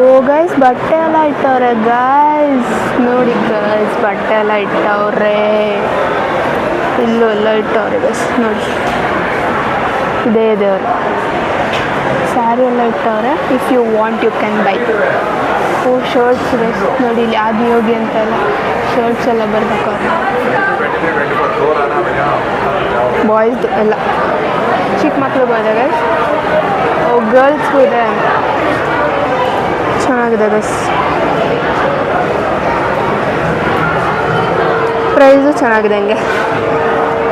ಓ ಗೈಸ್, ಬಟ್ಟೆ ಎಲ್ಲ ಇಟ್ಟವ್ರೆ ಗೈಸ್. ನೋಡಿ ಗೈಸ್, ಬಟ್ಟೆ ಎಲ್ಲ ಇಟ್ಟವ್ರೆ, ಇಲ್ಲೂ ಎಲ್ಲ ಇಟ್ಟವ್ರೆ ಗೈಸ್. ನೋಡಿ ಇದೇ ದೇವರು. ಸ್ಯಾರಿ ಎಲ್ಲ ಇಟ್ಟವ್ರೆ. If you want you can buy. ಓ ಶರ್ಟ್ಸ್ ಗೈಸ್ ನೋಡಿ, ಇಲ್ಲಿ ಆದಿಯೋಗಿ ಅಂತ ಎಲ್ಲ ಶರ್ಟ್ಸ್ ಎಲ್ಲ ಬರ್ಬೇಕವ್ರೆ. ಬಾಯ್ಸ್ದು ಎಲ್ಲ, ಚಿಕ್ಕ ಮಕ್ಳಿಗೂ ಇದೆ ಗೈಸ್, ಗರ್ಲ್ಸ್ಗೂ ಇದೆ. ಚೆನ್ನಾಗಿದೆ ಗೈಸ್. ಪ್ರೈಸು ಚೆನ್ನಾಗಿದೆ, ಹಂಗೆ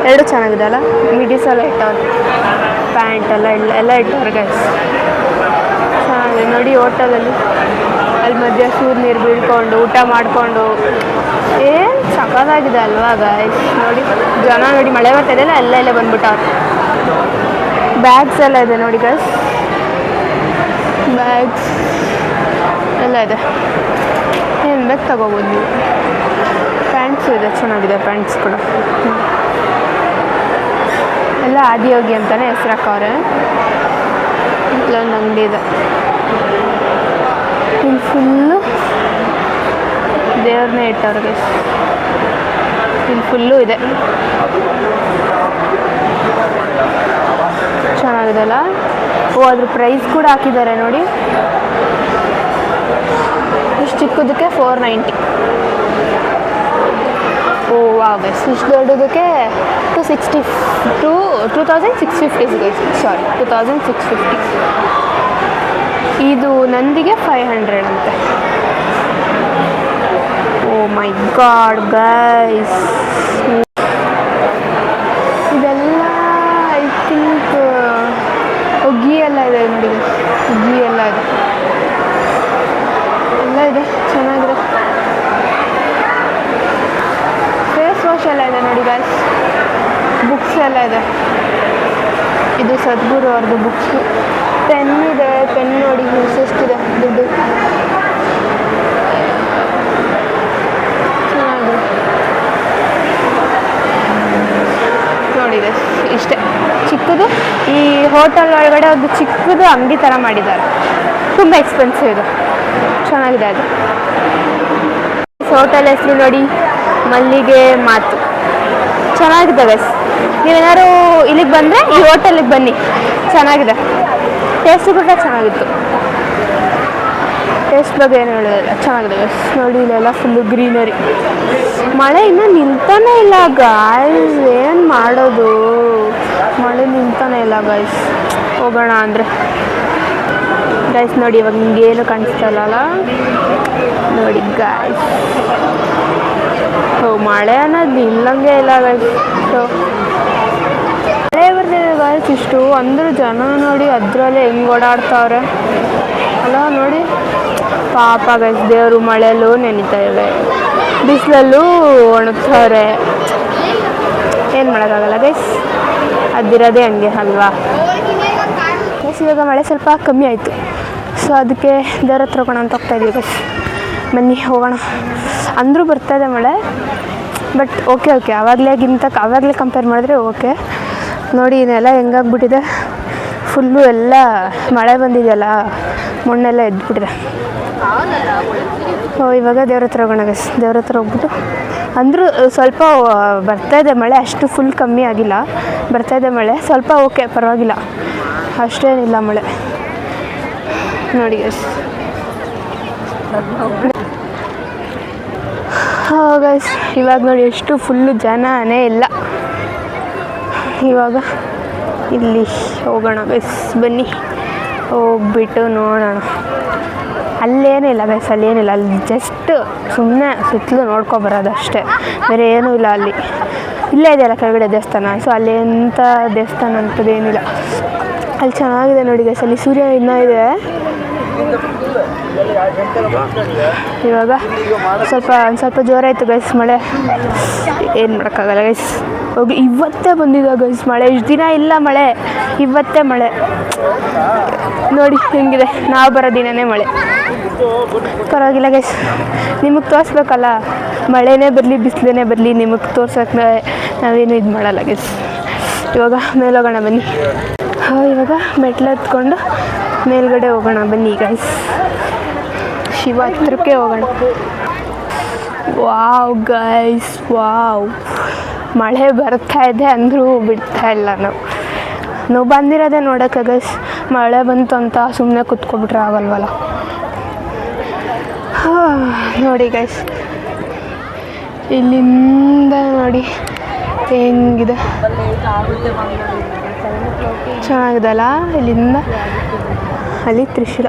ಎರಡು ಚೆನ್ನಾಗಿದೆ ಅಲ್ಲ. ಮಿಡೀಸ್ ಎಲ್ಲ ಇಟ್ಟವ್ರೆ, ಪ್ಯಾಂಟ್ ಎಲ್ಲ ಇಟ್ಟವ್ರೆ ಗೈಸ್. ಚೆನ್ನಾಗಿದೆ ನೋಡಿ ಹೋಟೆಲಲ್ಲಿ. ಅಲ್ಲಿ ಮಧ್ಯ ಸೂರು ನೀರು ಬೀಳ್ಕೊಂಡು ಊಟ ಮಾಡಿಕೊಂಡು ಏನು ಸಖತ್ತಾಗಿದೆ ಅಲ್ವಾ ಗಾಯ್ಸ್. ನೋಡಿ ಜನ ನೋಡಿ, ಮಳೆ ಬರ್ತಾಯಿದೆಯಲ್ಲ ಅಲ್ಲೇ ಬಂದ್ಬಿಟ್ಟವ್ರು. ಬ್ಯಾಗ್ಸ್ ಎಲ್ಲ ಇದೆ ನೋಡಿ ಗಾಯ್ಸ್, ಬ್ಯಾಗ್ಸ್ ಎಲ್ಲ ಇದೆ. ಏನು ಬೇಕು ತಗೋಬೋದು ನೀವು. ಪ್ಯಾಂಟ್ಸು ಇದೆ, ಚೆನ್ನಾಗಿದೆ ಪ್ಯಾಂಟ್ಸ್ ಕೂಡ. ಎಲ್ಲ ಆದಿಯೋಗಿ ಅಂತಲೇ ಹೆಸ್ರು ಹಾಕವ್ರೆ. ಇಲ್ಲೊಂದು ಅಂಗಡಿ ಇದೆ, ಇಲ್ಲಿ ಫುಲ್ಲು ದೇವ್ರನ್ನೇ ಇಟ್ಟವ್ರಿಗೆ. ಇಲ್ಲಿ ಫುಲ್ಲು ಇದೆ, ಚೆನ್ನಾಗಿದೆ ಅಲ್ಲ. ಓ ಅದ್ರ ಪ್ರೈಸ್ ಕೂಡ ಹಾಕಿದ್ದಾರೆ ನೋಡಿ. ಇಷ್ಟು ಚಿಕ್ಕದಕ್ಕೆ 490. ಓ ವಾವ್ ಗೈಸ್, ಇಷ್ಟು ದೊಡ್ಡದಕ್ಕೆ 2650 ಸಾರಿ 2650. ಇದು ನಂದಿಗೆ 500 ಅಂತೆ. ಓ ಮೈ ಗಾಡ್ ಗೈಸ್, ಇದೆಲ್ಲ ಐ ಥಿಂಕ್ ಗೀ ಎಲ್ಲ ಇದೆ ನೋಡಿ, ಗೀ ಎಲ್ಲ ಇದೆ, ಎಲ್ಲ ಇದೆ, ಚೆನ್ನಾಗಿದೆ. ಫೇಸ್ ವಾಶ್ ಎಲ್ಲ ಇದೆ ನೋಡಿ ಗೈಸ್. ಬುಕ್ಸ್ ಎಲ್ಲ ಇದೆ, ಇದು ಸದ್ಗುರು ಅವ್ರದ್ದು ಬುಕ್ಸು. ಪೆನ್ ಇದೆ, ಪೆನ್ ನೋಡಿ ಎಷ್ಟಿದೆ ದುಡ್ಡು, ಚೆನ್ನಾಗಿದೆ ನೋಡಿ ಗೈಸ್. ಇಷ್ಟೇ ಚಿಕ್ಕದು. ಈ ಹೋಟೆಲ್ ಒಳಗಡೆ ಒಂದು ಚಿಕ್ಕದು ಅಂಗಡಿ ಥರ ಮಾಡಿದ್ದಾರೆ, ತುಂಬ ಎಕ್ಸ್ಪೆನ್ಸಿವ್ ಇದೆ, ಚೆನ್ನಾಗಿದೆ ಅದು. ಹೋಟೆಲ್ ಹೆಸರು ನೋಡಿ, ಮಲ್ಲಿಗೆ ಮಾತು, ಚೆನ್ನಾಗಿದೆ ಗೈಸ್. ನೀವೇನಾದ್ರು ಇಲ್ಲಿಗೆ ಬಂದರೆ ಈ ಹೋಟೆಲಿಗೆ ಬನ್ನಿ, ಚೆನ್ನಾಗಿದೆ. ಟೇಸ್ಟು ಕೂಡ ಚೆನ್ನಾಗಿತ್ತು, ಟೇಸ್ಟ್ ಬಗ್ಗೆ ಏನು ಹೇಳೋದಿಲ್ಲ, ಚೆನ್ನಾಗಿದೆ ಗೈಸ್. ನೋಡಿ ಇಲ್ಲೆಲ್ಲ ಫುಲ್ಲು ಗ್ರೀನರಿ. ಮಳೆ ಇನ್ನೂ ನಿಲ್ತಾನೇ ಇಲ್ಲ ಗಾಯ್ಸ್, ಏನು ಮಾಡೋದು, ಮಳೆ ನಿಲ್ತಾನೇ ಇಲ್ಲ ಗಾಯ್ಸ್. ಹೋಗೋಣ ಅಂದರೆ ಗೈಸ್ ನೋಡಿ, ಇವಾಗ ನಿಮಗೇನು ಕಾಣಿಸ್ತಲ್ಲ ನೋಡಿ ಗಾಯ್ಸ್. ಮಳೆ ಅನ್ನೋದು ನಿಲ್ಲಂಗೆ ಇಲ್ಲ ಗೈಸ್. ಮಳೆ ಬರ್ತಿದೆ ಗಾಯ್ಸ್ ಇಷ್ಟು, ಅಂದರೂ ಜನ ನೋಡಿ ಅದರಲ್ಲೇ ಹೆಂಗೆ ಓಡಾಡ್ತಾವ್ರೆ ಅಲ್ಲ ನೋಡಿ. ಪಾಪ ಗೈಸ್, ದೇವರು ಮಳೆಯಲ್ಲೂ ನೆನೀತಾ ಇವೆ, ಬಿಸಿಲಲ್ಲೂ ಒಣಗ್ತವ್ರೆ, ಏನು ಮಾಡೋಕ್ಕಾಗಲ್ಲ ಗೈಸ್, ಅದಿರೋದೇ ಹಂಗೆ ಅಲ್ವಾ ಗೈಸ್. ಇವಾಗ ಮಳೆ ಸ್ವಲ್ಪ ಕಮ್ಮಿ ಆಯಿತು, ಸೊ ಅದಕ್ಕೆ ದೇವ್ರ ಹತ್ರ ಹೋಗೋಣ ಅಂತ ಹೋಗ್ತಾಯಿದ್ವಿ ಗೈಸ್. ಬನ್ನಿ ಹೋಗೋಣ. ಅಂದರೂ ಬರ್ತಾಯಿದೆ ಮಳೆ, ಬಟ್ ಓಕೆ ಆವಾಗಲೇ ಕಂಪೇರ್ ಮಾಡಿದ್ರೆ ಓಕೆ. ನೋಡಿ ಇದೆಲ್ಲ ಹೆಂಗಾಗ್ಬಿಟ್ಟಿದೆ, ಫುಲ್ಲು ಎಲ್ಲ ಮಳೆ ಬಂದಿದೆಯಲ್ಲ, ಮಣ್ಣೆಲ್ಲ ಎದ್ಬಿಟ್ಟಿದೆ. ಇವಾಗ ದೇವ್ರ ಹತ್ರ ಹೋಗೋಣ ಗೈಸ್. ದೇವ್ರ ಹತ್ರ ಹೋಗ್ಬಿಟ್ಟು, ಅಂದರೂ ಸ್ವಲ್ಪ ಬರ್ತಾಯಿದೆ ಮಳೆ, ಅಷ್ಟು ಫುಲ್ ಕಮ್ಮಿ ಆಗಿಲ್ಲ, ಬರ್ತಾಯಿದೆ ಮಳೆ ಸ್ವಲ್ಪ, ಓಕೆ ಪರವಾಗಿಲ್ಲ, ಅಷ್ಟೇನಿಲ್ಲ ಮಳೆ ನೋಡಿ ಗೈಸ್. ಗೈಸ್ ಇವಾಗ ನೋಡಿ ಎಷ್ಟು ಫುಲ್ಲು ಜನನೇ ಇಲ್ಲ. ಇವಾಗ ಇಲ್ಲಿ ಹೋಗೋಣ ಗೈಸ್, ಬನ್ನಿ ಹೋಗ್ಬಿಟ್ಟು ನೋಡೋಣ. ಅಲ್ಲೇನಿಲ್ಲ ಗೈಸ್, ಅಲ್ಲೇನಿಲ್ಲ, ಅಲ್ಲಿ ಜಸ್ಟ್ ಸುಮ್ಮನೆ ಸುತ್ತಲೂ ನೋಡ್ಕೊಬರೋದು ಅಷ್ಟೇ, ಬೇರೆ ಏನೂ ಇಲ್ಲ ಅಲ್ಲಿ. ಇಲ್ಲೇ ಇದೆಯಲ್ಲ ಕೆಳಗಡೆ ದೇವಸ್ಥಾನ, ಸೊ ಅಲ್ಲಿ ಎಂಥ ದೇವಸ್ಥಾನ ಅಂಥದ್ದೇನಿಲ್ಲ. ಅಲ್ಲಿ ಚೆನ್ನಾಗಿದೆ ನೋಡಿ ಗೈಸ್, ಅಲ್ಲಿ ಸೂರ್ಯ ಇನ್ನೂ ಇದೆ. ಇವಾಗ ಸ್ವಲ್ಪ ಜೋರಾಯಿತು ಗೈಸ್ ಮಳೆ, ಏನು ಮಾಡೋಕ್ಕಾಗಲ್ಲ ಗೈಸ್. ಹೋಗಿ ಇವತ್ತೇ ಬಂದಿದೆ ಗೈಸ್ ಮಳೆ, ಇಷ್ಟು ದಿನ ಇಲ್ಲ ಮಳೆ, ಇವತ್ತೇ ಮಳೆ ನೋಡಿ ಹೆಂಗಿದೆ. ನಾವು ಬರೋ ದಿನವೇ ಮಳೆ, ಪರವಾಗಿಲ್ಲ ಗೈಸ್. ನಿಮಗೆ ತೋರಿಸ್ಬೇಕಲ್ಲ, ಮಳೆನೇ ಬರಲಿ ಬಿಸಿಲೇ ಬರಲಿ, ನಿಮಗೆ ತೋರ್ಸೋಕ್ಕೆ ನಾವೇನು ಇದು ಮಾಡಲ್ಲ ಗೈಸ್. ಇವಾಗ ಮೇಲೋಗೋಣ ಬನ್ನಿ. ಇವಾಗ ಮೆಟ್ಲು ಹತ್ಕೊಂಡು ಮೇಲ್ಗಡೆ ಹೋಗೋಣ ಬನ್ನಿ ಗೈಸ್, ಶಿವ ಹತ್ರಕ್ಕೆ ಹೋಗೋಣ. ವಾವ್ ಗೈಸ್ ವಾವ್, ಮಳೆ ಬರ್ತಾ ಇದೆ ಅಂದರೂ ಬಿಡ್ತಾ ಇಲ್ಲ. ನಾವು ಬಂದಿರೋದೇ ನೋಡೋಕ್ಕೆ ಗೈಸ್, ಮಳೆ ಬಂತು ಅಂತ ಸುಮ್ಮನೆ ಕೂತ್ಕೊಬಿಟ್ರೆ ಆಗಲ್ವಲ್ಲ. ನೋಡಿ ಗೈಸ್, ಇಲ್ಲಿಂದ ನೋಡಿ ಹೆಂಗಿದೆ, ಚೆನ್ನಾಗಿದೆಲ್ಲ. ಇಲ್ಲಿಂದ ಅಲ್ಲಿ ತ್ರಿಶೂಲ,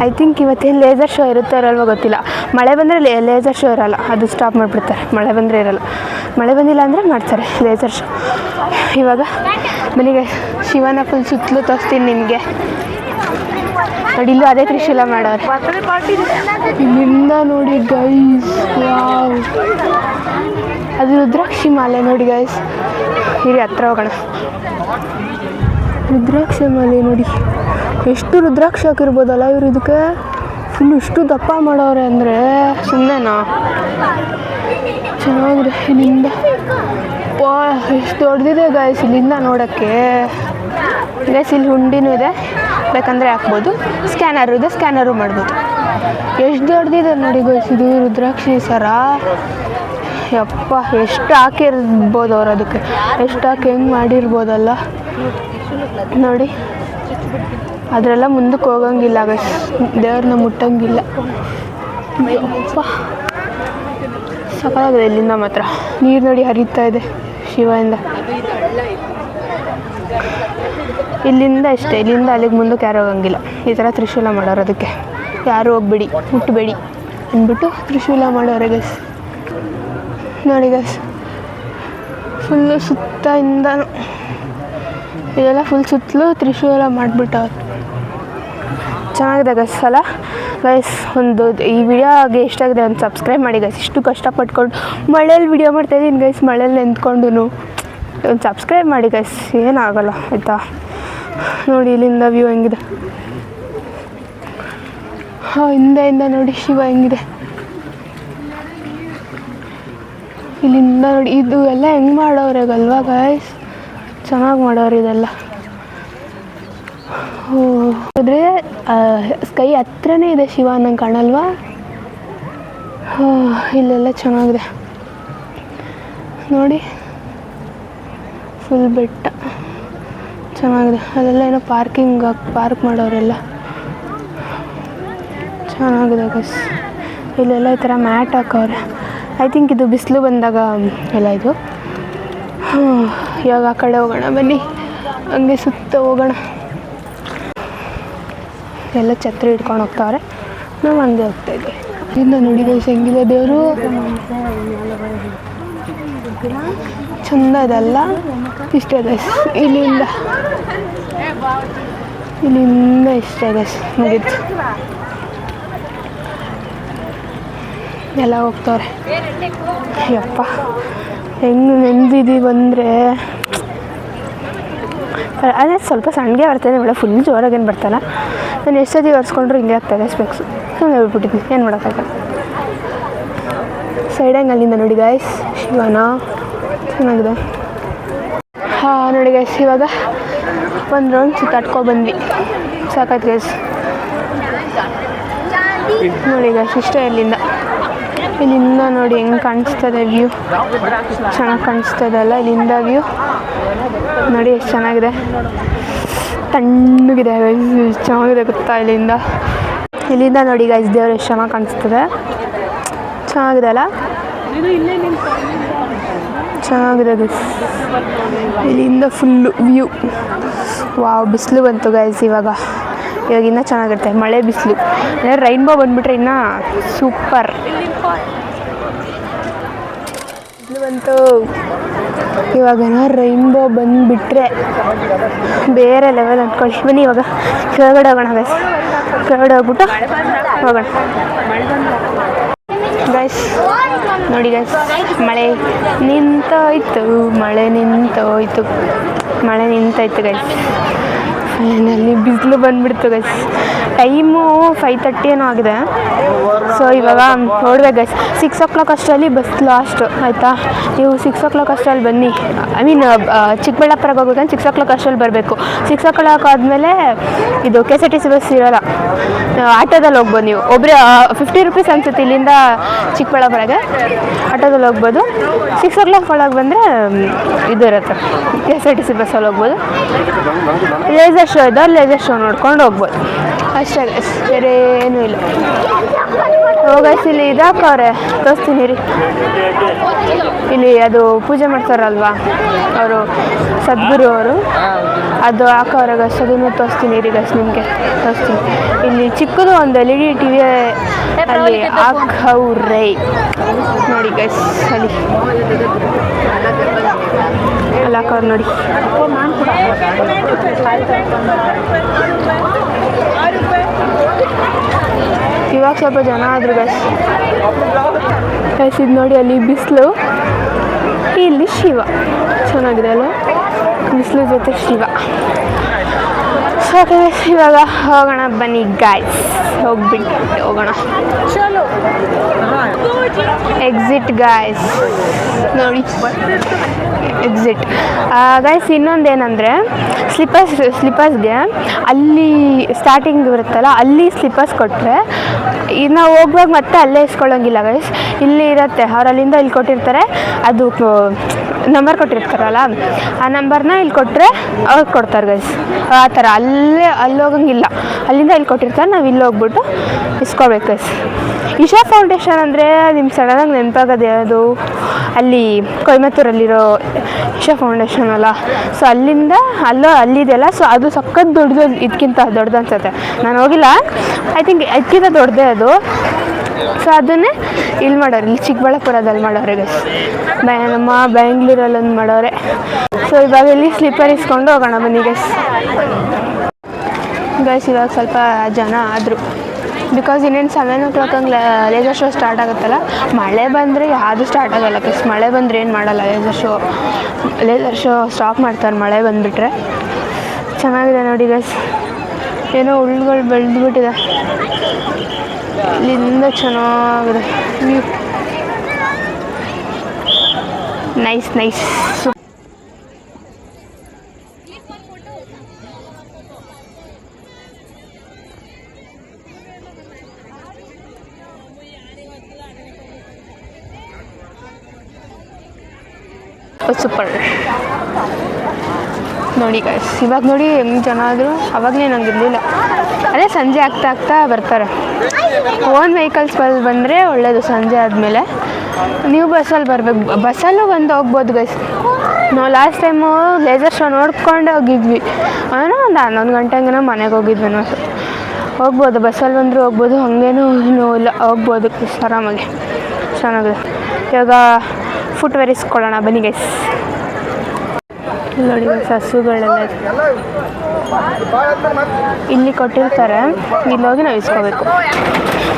ಐ ಥಿಂಕ್ ಇವತ್ತೇನು ಲೇಸರ್ ಶೋ ಇರುತ್ತೋ ಇರಲ್ವೋ ಗೊತ್ತಿಲ್ಲ. ಮಳೆ ಬಂದರೆ ಲೇಸರ್ ಶೋ ಇರೋಲ್ಲ, ಅದು ಸ್ಟಾಪ್ ಮಾಡಿಬಿಡ್ತಾರೆ. ಮಳೆ ಬಂದರೆ ಇರೋಲ್ಲ, ಮಳೆ ಬಂದಿಲ್ಲ ಅಂದರೆ ಮಾಡ್ತಾರೆ ಲೇಸರ್ ಶೋ. ಇವಾಗ ಮನೆಗೆ ಶಿವನ ಫುಲ್ ಸುತ್ತಲೂ ತೋರಿಸ್ತೀನಿ ನಿಮಗೆ. ನೋಡಿ ಇಲ್ಲೂ ಅದೇ ತ್ರಿಶೂಲ ಮಾಡೋರು. ಇಲ್ಲಿಂದ ನೋಡಿ ಗೈಸ್, ವಾವ್, ಅದು ರುದ್ರಾಕ್ಷಿ ಮಾಲೆ ನೋಡಿ ಗೈಸ್. ಇರಿ ಹತ್ರ ಹೋಗೋಣ. ರುದ್ರಾಕ್ಷಿ ಮಾಲೆ ನೋಡಿ, ಎಷ್ಟು ರುದ್ರಾಕ್ಷಿ ಹಾಕಿರ್ಬೋದಲ್ಲ ಇವ್ರು. ಇದಕ್ಕೆ ಫುಲ್ ಇಷ್ಟು ದಪ್ಪ ಮಾಡೋರೆ ಅಂದರೆ ಸುಮ್ಮನೆನಾ? ಚೆನ್ನಾಗಿದೆ. ಇಲ್ಲಿಂದ ಎಷ್ಟು ದೊಡ್ಡದಿದೆ ಗೈಸ್ ಇಲ್ಲಿಂದ ನೋಡೋಕ್ಕೆ. ಗೈಸ್ ಇಲ್ಲಿ ಹುಂಡಿನೂ ಇದೆ, ಬೇಕಂದರೆ ಹಾಕ್ಬೋದು. ಸ್ಕ್ಯಾನರು ಇದೆ, ಸ್ಕ್ಯಾನರು ಮಾಡ್ಬೋದು. ಎಷ್ಟು ದೊಡ್ಡದಿದೆ ನೋಡಿ ಗೈಸ್ ಇದು ರುದ್ರಾಕ್ಷಿ ಸರ. ಯಪ್ಪ, ಎಷ್ಟು ಹಾಕಿರ್ಬೋದು ಅವ್ರು, ಅದಕ್ಕೆ ಎಷ್ಟು ಹಾಕಿ ಹೆಂಗೆ ಮಾಡಿರ್ಬೋದಲ್ಲ ನೋಡಿ. ಅದರೆಲ್ಲ ಮುಂದಕ್ಕೆ ಹೋಗಂಗಿಲ್ಲ ಗೈಸ್, ದೇವ್ರನ್ನ ಮುಟ್ಟಂಗಿಲ್ಲ. ಯಪ್ಪ ಸಕಾಲಾಗಿದೆ. ಇಲ್ಲಿಂದ ಮಾತ್ರ ನೀರು ನೋಡಿ ಹರಿತಾ ಇದೆ ಶಿವಯಿಂದ. ಇಲ್ಲಿಂದ ಅಷ್ಟೇ, ಇಲ್ಲಿಂದ ಅಲ್ಲಿಗೆ ಮುಂದಕ್ಕೆ ಯಾರು ಹೋಗಂಗಿಲ್ಲ. ಈ ಥರ ತ್ರಿಶೂಲ ಮಾಡೋರು, ಅದಕ್ಕೆ ಯಾರು ಹೋಗ್ಬೇಡಿ, ಮುಟ್ಟಬೇಡಿ ಅಂದ್ಬಿಟ್ಟು ತ್ರಿಶೂಲ ಮಾಡೋರೆ ಗೈಸ್. ನೋಡಿ ಗೈಸ್, ಫುಲ್ಲು ಸುತ್ತಿಂದ ಇದೆಲ್ಲ ಫುಲ್ ಸುತ್ತಲೂ ತ್ರಿಶೂಲ ಮಾಡಿಬಿಟ್ಟವ್ರು. ಚೆನ್ನಾಗಿದೆ ಗೈಸ್ ಅಲ್ಲ ಗೈಸ್. ಒಂದು ಈ ವಿಡಿಯೋಗೆ ಎಷ್ಟಾಗಿದೆ ಒಂದು ಸಬ್ಸ್ಕ್ರೈಬ್ ಮಾಡಿ ಗೈಸ್. ಇಷ್ಟು ಕಷ್ಟಪಟ್ಕೊಂಡು ಮಳೇಲಿ ವಿಡಿಯೋ ಮಾಡ್ತಾಯಿದ್ದೀನಿ ಗೈಸ್, ಮಳೇಲಿ ನಿಂತ್ಕೊಂಡು ಒಂದು ಸಬ್ಸ್ಕ್ರೈಬ್ ಮಾಡಿ ಗೈಸ್, ಏನಾಗಲ್ಲ ಆಯಿತಾ. ನೋಡಿ ಇಲ್ಲಿಂದ ವ್ಯೂ ಹೆಂಗಿದೆ. ಹಿಂದೆಯಿಂದ ನೋಡಿ ಶಿವ ಹೆಂಗಿದೆ. ಇಲ್ಲಿಂದ ನೋಡಿ ಇದು ಎಲ್ಲ ಹೆಂಗೆ ಮಾಡೋವ್ರೆಗಲ್ವಾ ಗೈಸ್, ಚೆನ್ನಾಗಿ ಮಾಡೋರು ಇದೆಲ್ಲ. ಹೋದರೆ ಸ್ಕೈ ಹತ್ರನೇ ಇದೆ ಶಿವ ನಂಗೆ ಕಾಣಲ್ವಾ. ಇಲ್ಲೆಲ್ಲ ಚೆನ್ನಾಗಿದೆ ನೋಡಿ, ಫುಲ್ ಬೆಟ್ಟ ಚೆನ್ನಾಗಿದೆ. ಅದೆಲ್ಲ ಏನೋ ಪಾರ್ಕ್ ಮಾಡೋರೆಲ್ಲ ಚೆನ್ನಾಗಿದೆ ಗೈಸ್. ಇಲ್ಲೆಲ್ಲ ಈ ಥರ ಮ್ಯಾಟ್ ಹಾಕವ್ರೆ. ಐ ಥಿಂಕ್ ಇದು ಬಿಸಿಲು ಬಂದಾಗ ಎಲ್ಲ ಇದು. ಇವಾಗ ಆ ಕಡೆ ಹೋಗೋಣ ಬನ್ನಿ, ಹಂಗೆ ಸುತ್ತ ಹೋಗೋಣ. ಎಲ್ಲ ಛತ್ರಿ ಹಿಡ್ಕೊಂಡು ಹೋಗ್ತಾವ್ರೆ, ನಾವು ಹಂಗೆ ಹೋಗ್ತಾಯಿದ್ವಿ. ಇಲ್ಲಿಂದ ನೋಡಿ ಗೈಸ್ ಹೆಂಗಿದೆ ದೇವರು, ಚಂದ ಇದೆಲ್ಲ. ಇಷ್ಟೇ ಗೈಸ್, ಇಲ್ಲಿಂದ ಇಷ್ಟೇ ಗೈಸ್, ಮುಗಿತು. ಎಲ್ಲ ಹೋಗ್ತವ್ರೆ. ಯಪ್ಪ ಹೆಂಗೆ ನೆಂದಿದ್ದೀವಿ ಅಂದರೆ, ಅದೇ ಸ್ವಲ್ಪ ಸಣ್ಣಗೆ ಬರ್ತದೆ, ಒಳ್ಳೆ ಫುಲ್ ಜೋರಾಗೇನು ಬರ್ತಲ್ಲ. ನಾನು ಎಷ್ಟು ಸತಿ ಒರೆಸ್ಕೊಂಡ್ರು ಹಿಂಗೆ ಆಗ್ತಾಯಿದೆ ಸ್ಪೆಕ್ಸು. ಸುಮ್ಮನೆ ಹೇಳ್ಬಿಟ್ಟಿದ್ನಿ, ಏನು ಮಾಡೋಕ್ಕಾಗಲ್ಲ. ಸೈಡಂಗೆ ಅಲ್ಲಿಂದ ನೋಡಿ ಗೈಸ್ ಶಿವನ ಚೆನ್ನಾಗಿದೆ. ನೋಡಿ ಗೈಸ್, ಇವಾಗ ಒಂದು ರೌಂಡ್ ಸುತ್ತಾಡ್ಕೊಬಂದ್ವಿ, ಸಾಕಾಯ್ತು ಗೈಸ್. ನೋಡಿ ಗೈಸ್ ಇಷ್ಟ. ಇಲ್ಲಿಂದ ನೋಡಿ ಹೆಂಗೆ ಕಾಣಿಸ್ತದೆ ವ್ಯೂ, ಚೆನ್ನಾಗಿ ಕಾಣಿಸ್ತದಲ್ಲ ಇಲ್ಲಿಂದ ವ್ಯೂ. ನೋಡಿ ಎಷ್ಟು ಚೆನ್ನಾಗಿದೆ, ತಣ್ಣಗಿದೆ ಗೈಸ್, ಚೆನ್ನಾಗಿದೆ ಗೊತ್ತಾ. ಇಲ್ಲಿಂದ ನೋಡಿ ಗೈಸ್ ದೇವ್ರು ಎಷ್ಟು ಚೆನ್ನಾಗಿ ಕಾಣಿಸ್ತದೆ, ಚೆನ್ನಾಗಿದೆ ಅಲ್ಲ, ಚೆನ್ನಾಗಿದೆ ಗೈಸ್. ಇಲ್ಲಿಂದ ಫುಲ್ಲು ವ್ಯೂ. ವಾವ್, ಬಿಸಿಲು ಬಂತು ಗೈಸ್ ಇವಾಗ ಇನ್ನೂ ಚೆನ್ನಾಗಿರುತ್ತೆ. ಮಳೆ ಬಿಸಿಲು ರೈನ್ಬೋ ಬಂದುಬಿಟ್ರೆ ಇನ್ನೂ ಸೂಪರ್. ಬಿಸಿಲು ಬಂತು, ಇವಾಗೇನೋ ರೈನ್ಬೋ ಬಂದುಬಿಟ್ರೆ ಬೇರೆ ಲೆವೆಲ್ ಅಂದ್ಕೊಳ್ಳಿ. ಬನ್ನಿ ಇವಾಗ ಕೆಳಗಡೆ ಹೋಗೋಣ ಗೈಸ್, ಕೆಳಗಡೆ ಹೋಗ್ಬಿಟ್ಟು ಹೋಗೋಣ ಗೈಸ್. ನೋಡಿ ಗೈಸ್, ಮಳೆ ನಿಂತೋಯ್ತು ಗೈಸ್. ಅಲ್ಲಿ ಬಿಸಿಲು ಬಂದುಬಿಡ್ತು ಗೈಸ್. ಟೈಮು 5:30 ಏನೋ ಆಗಿದೆ. ಸೊ ಇವಾಗ ನೋಡ್ಬೇಕು ಗೈಸ್, 6 o'clock ಅಷ್ಟರಲ್ಲಿ ಬಸ್ ಲಾಸ್ಟ್ ಆಯಿತಾ. ನೀವು 6 o'clock ಅಷ್ಟರಲ್ಲಿ ಬನ್ನಿ. ಐ ಮೀನ್ ಚಿಕ್ಕಬಳ್ಳಾಪುರಕ್ಕೆ ಹೋಗ್ಬೇಕಂದ್ರೆ 6 o'clock ಅಷ್ಟರಲ್ಲಿ ಬರಬೇಕು. 6 o'clock ಆದಮೇಲೆ ಇದು KSRTC ಬಸ್ ಇರೋಲ್ಲ, ಆಟೋದಲ್ಲಿ ಹೋಗ್ಬೋದು. ನೀವು ಒಬ್ಬರೇ 50 rupees ಅನಿಸುತ್ತೆ ಇಲ್ಲಿಂದ ಚಿಕ್ಕಬಳ್ಳಾಪುರಗೆ, ಆಟೋದಲ್ಲಿ ಹೋಗ್ಬೋದು. 6 o'clock ಒಳಗೆ ಬಂದರೆ ಇದು ಇರುತ್ತೆ, KSRTC ಬಸ್ಸಲ್ಲಿ ಹೋಗ್ಬೋದು. ಲೇಸರ್ ಶೋ ಇದೆ, ಲೇಸರ್ ಶೋ ನೋಡ್ಕೊಂಡು ಹೋಗ್ಬೋದು ಅಷ್ಟೇ ಗೈಸ್, ಬೇರೆ ಏನೂ ಇಲ್ಲ. ಗೈಸ್ ಇಲ್ಲಿ ಇದಾಕವ್ರೆ, ತೋರಿಸ್ತೀನಿ ರೀ. ಇಲ್ಲಿ ಅದು ಪೂಜೆ ಮಾಡ್ತಾರಲ್ವಾ ಅವರು, ಸದ್ಗುರು ಅವರು, ಅದು ಹಾಕವ್ರೆ ಗೈಸ್, ಅದನ್ನು ತೋರಿಸ್ತೀನಿ ರೀ ಗೈಸ್, ನಿಮಗೆ ತೋರಿಸ್ತೀನಿ. ಇಲ್ಲಿ ಚಿಕ್ಕದು ಒಂದು LED TV ಅಲ್ಲಿ ಹಾಕವ್ರೆ ನೋಡಿ ಗೈಸ್. ಅಲ್ಲಿ ಬೋರ್ಡಲ್ಲಿ ಹಾಕೋರು ನೋಡಿ. ಇವಾಗ ಸ್ವಲ್ಪ ಜನ ಆದರು ಗೈಸ್. ಇದು ನೋಡಿ ಅಲ್ಲಿ ಬಿಸಿಲು, ಇಲ್ಲಿ ಶಿವ. ಚೆನ್ನಾಗಿದೆ ಅಲ್ಲ, ಬಿಸಿಲು ಜೊತೆ ಶಿವ. ಓಕೆ ಇವಾಗ ಹೋಗೋಣ ಬನ್ನಿ ಗಾಯ್ಸ್, ಹೋಗ್ಬಿಟ್ಟು ಹೋಗೋಣ. ಎಕ್ಸಿಟ್ ಗಾಯ್ಸ್ ನೋಡಿ, ಎಕ್ಸಿಟ್ ಗೈಸ್. ಇನ್ನೊಂದೇನೆಂದರೆ ಸ್ಲಿಪ್ಪರ್ಸ್ಗೆ ಅಲ್ಲಿ ಸ್ಟಾರ್ಟಿಂಗ್ ಇರುತ್ತಲ್ಲ, ಅಲ್ಲಿ ಸ್ಲಿಪ್ಪರ್ಸ್ ಕೊಟ್ಟರೆ ನಾವು ಹೋಗುವಾಗ ಮತ್ತೆ ಅಲ್ಲೇ ಇಸ್ಕೊಳ್ಳೋಂಗಿಲ್ಲ ಗೈಸ್. ಇಲ್ಲಿ ಇರುತ್ತೆ, ಅವ್ರು ಅಲ್ಲಿಂದ ಇಲ್ಲಿ ಕೊಟ್ಟಿರ್ತಾರೆ, ಅದು ನಂಬರ್ ಕೊಟ್ಟಿರ್ತಾರಲ್ಲ, ಆ ನಂಬರ್ನ ಇಲ್ಲಿ ಕೊಟ್ಟರೆ ಅವ್ರು ಕೊಡ್ತಾರೆ ಗೈಸ್. ಆ ಥರ ಅಲ್ಲಿ ಹೋಗಂಗಿಲ್ಲ, ಅಲ್ಲಿಂದ ಇಲ್ಲಿ ಕೊಟ್ಟಿರ್ತಾರೆ, ನಾವು ಇಲ್ಲಿ ಹೋಗ್ಬಿಟ್ಟು ಇಸ್ಕೋಬೇಕು ಗೈಸ್. ಇಶಾ ಫೌಂಡೇಶನ್ ಅಂದರೆ ನಿಮ್ಗೆ ಸಡನ್ನಾಗಿ ನೆನಪಾಗೋದು ಯಾವುದು, ಅಲ್ಲಿ ಕೊಯಮತ್ತೂರಲ್ಲಿರೋ ಇಶಾ ಫೌಂಡೇಶನ್ ಅಲ್ಲ. ಸೊ ಅಲ್ಲಿಂದ ಅಲ್ಲಿದೆಯಲ್ಲ, ಸೊ ಅದು ಸಖತ್ ದೊಡ್ಡದು, ಇದಕ್ಕಿಂತ ದೊಡ್ಡದು ಅನ್ಸುತ್ತೆ. ನಾನು ಹೋಗಿಲ್ಲ, ಐ ಥಿಂಕ್ ಇದಕ್ಕಿಂತ ದೊಡ್ಡದೇ ಅದು. ಸೊ ಅದನ್ನೇ ಇಲ್ಲಿ ಮಾಡೋರು, ಇಲ್ಲಿ ಚಿಕ್ಕಬಳ್ಳಾಪುರದಲ್ಲಿ ಮಾಡೋರೆ ಗೈಸ್. ನಮ್ಮ ಬೆಂಗಳೂರಲ್ಲೊಂದು ಮಾಡೋರೆ. ಸೊ ಇವಾಗ ಇಲ್ಲಿ ಸ್ಲಿಪ್ಪರ್ ಇಸ್ಕೊಂಡು ಹೋಗೋಣ ಬನ್ನಿ ಗೈಸ್. ಇವಾಗ ಸ್ವಲ್ಪ ಜನ ಆದರು, ಬಿಕಾಸ್ ಇನ್ನೇನು 7 o'clock ಹಂಗೆ ಲೇಸರ್ ಶೋ ಸ್ಟಾರ್ಟ್ ಆಗುತ್ತಲ್ಲ. ಮಳೆ ಬಂದರೆ ಯಾವುದು ಸ್ಟಾರ್ಟ್ ಆಗೋಲ್ಲ ಗೈಸ್. ಮಳೆ ಬಂದರೆ ಏನು ಮಾಡಲ್ಲ, ಲೇಸರ್ ಶೋ ಸ್ಟಾಪ್ ಮಾಡ್ತಾರೆ ಮಳೆ ಬಂದುಬಿಟ್ರೆ. ಚೆನ್ನಾಗಿದೆ ನೋಡಿ ಗೈಸ್, ಏನೋ ಹುಳುಗಳು ಬೆಳೆದ್ಬಿಟ್ಟಿದೆ, ಇಲ್ಲಿಂದ ಚೆನ್ನಾಗಿದೆ ವ್ಯೂ. Nice nice. ಸೂಪರ್ ನೋಡಿ ಗೈಸ್. ಇವಾಗ ನೋಡಿ ಹೆಂಗೆ ಜನ ಆದರೂ, ಅವಾಗಲೇ ನಂಗೆ ಇರಲಿಲ್ಲ. ಅದೇ ಸಂಜೆ ಆಗ್ತಾ ಬರ್ತಾರೆ. ಓನ್ ವೆಹಿಕಲ್ಸ್ ಬಂದರೆ ಒಳ್ಳೆಯದು. ಸಂಜೆ ಆದಮೇಲೆ ನೀವು ಬಸ್ಸಲ್ಲಿ ಬರಬೇಕು, ಬಸ್ಸಲ್ಲೂ ಬಂದು ಹೋಗ್ಬೋದು ಗೈಸ್. ನಾವು ಲಾಸ್ಟ್ ಟೈಮು ಲೇಸರ್ ಶೋ ನೋಡ್ಕೊಂಡು ಹೋಗಿದ್ವಿ, ಏನೋ ಒಂದು 11 ಗಂಟೆಗೇನೋ ಮನೆಗೆ ಹೋಗಿದ್ವಿ ನಾವು. ಹೋಗ್ಬೋದು, ಬಸ್ಸಲ್ಲಿ ಬಂದರೂ ಹೋಗ್ಬೋದು, ಹಾಗೇನೂ ಇನ್ನೂ ಇಲ್ಲ, ಹೋಗ್ಬೋದು ಆರಾಮಾಗಿ. ಚೆನ್ನಾಗಿದೆ. ಇವಾಗ ಫುಟ್ವೇರ್ ಇಸ್ಕೊಳ್ಳೋಣ ಬನ್ನಿ ಗೈಸ್. ನೋಡಿ ಗೈಸ್, ಹಸುಗಳೆಲ್ಲ ಇಲ್ಲಿ ಕೊಟ್ಟಿರ್ತಾರೆ, ಇಲ್ಲಿ ಹೋಗಿ ನಾವು ಇಸ್ಕೋಬೇಕು.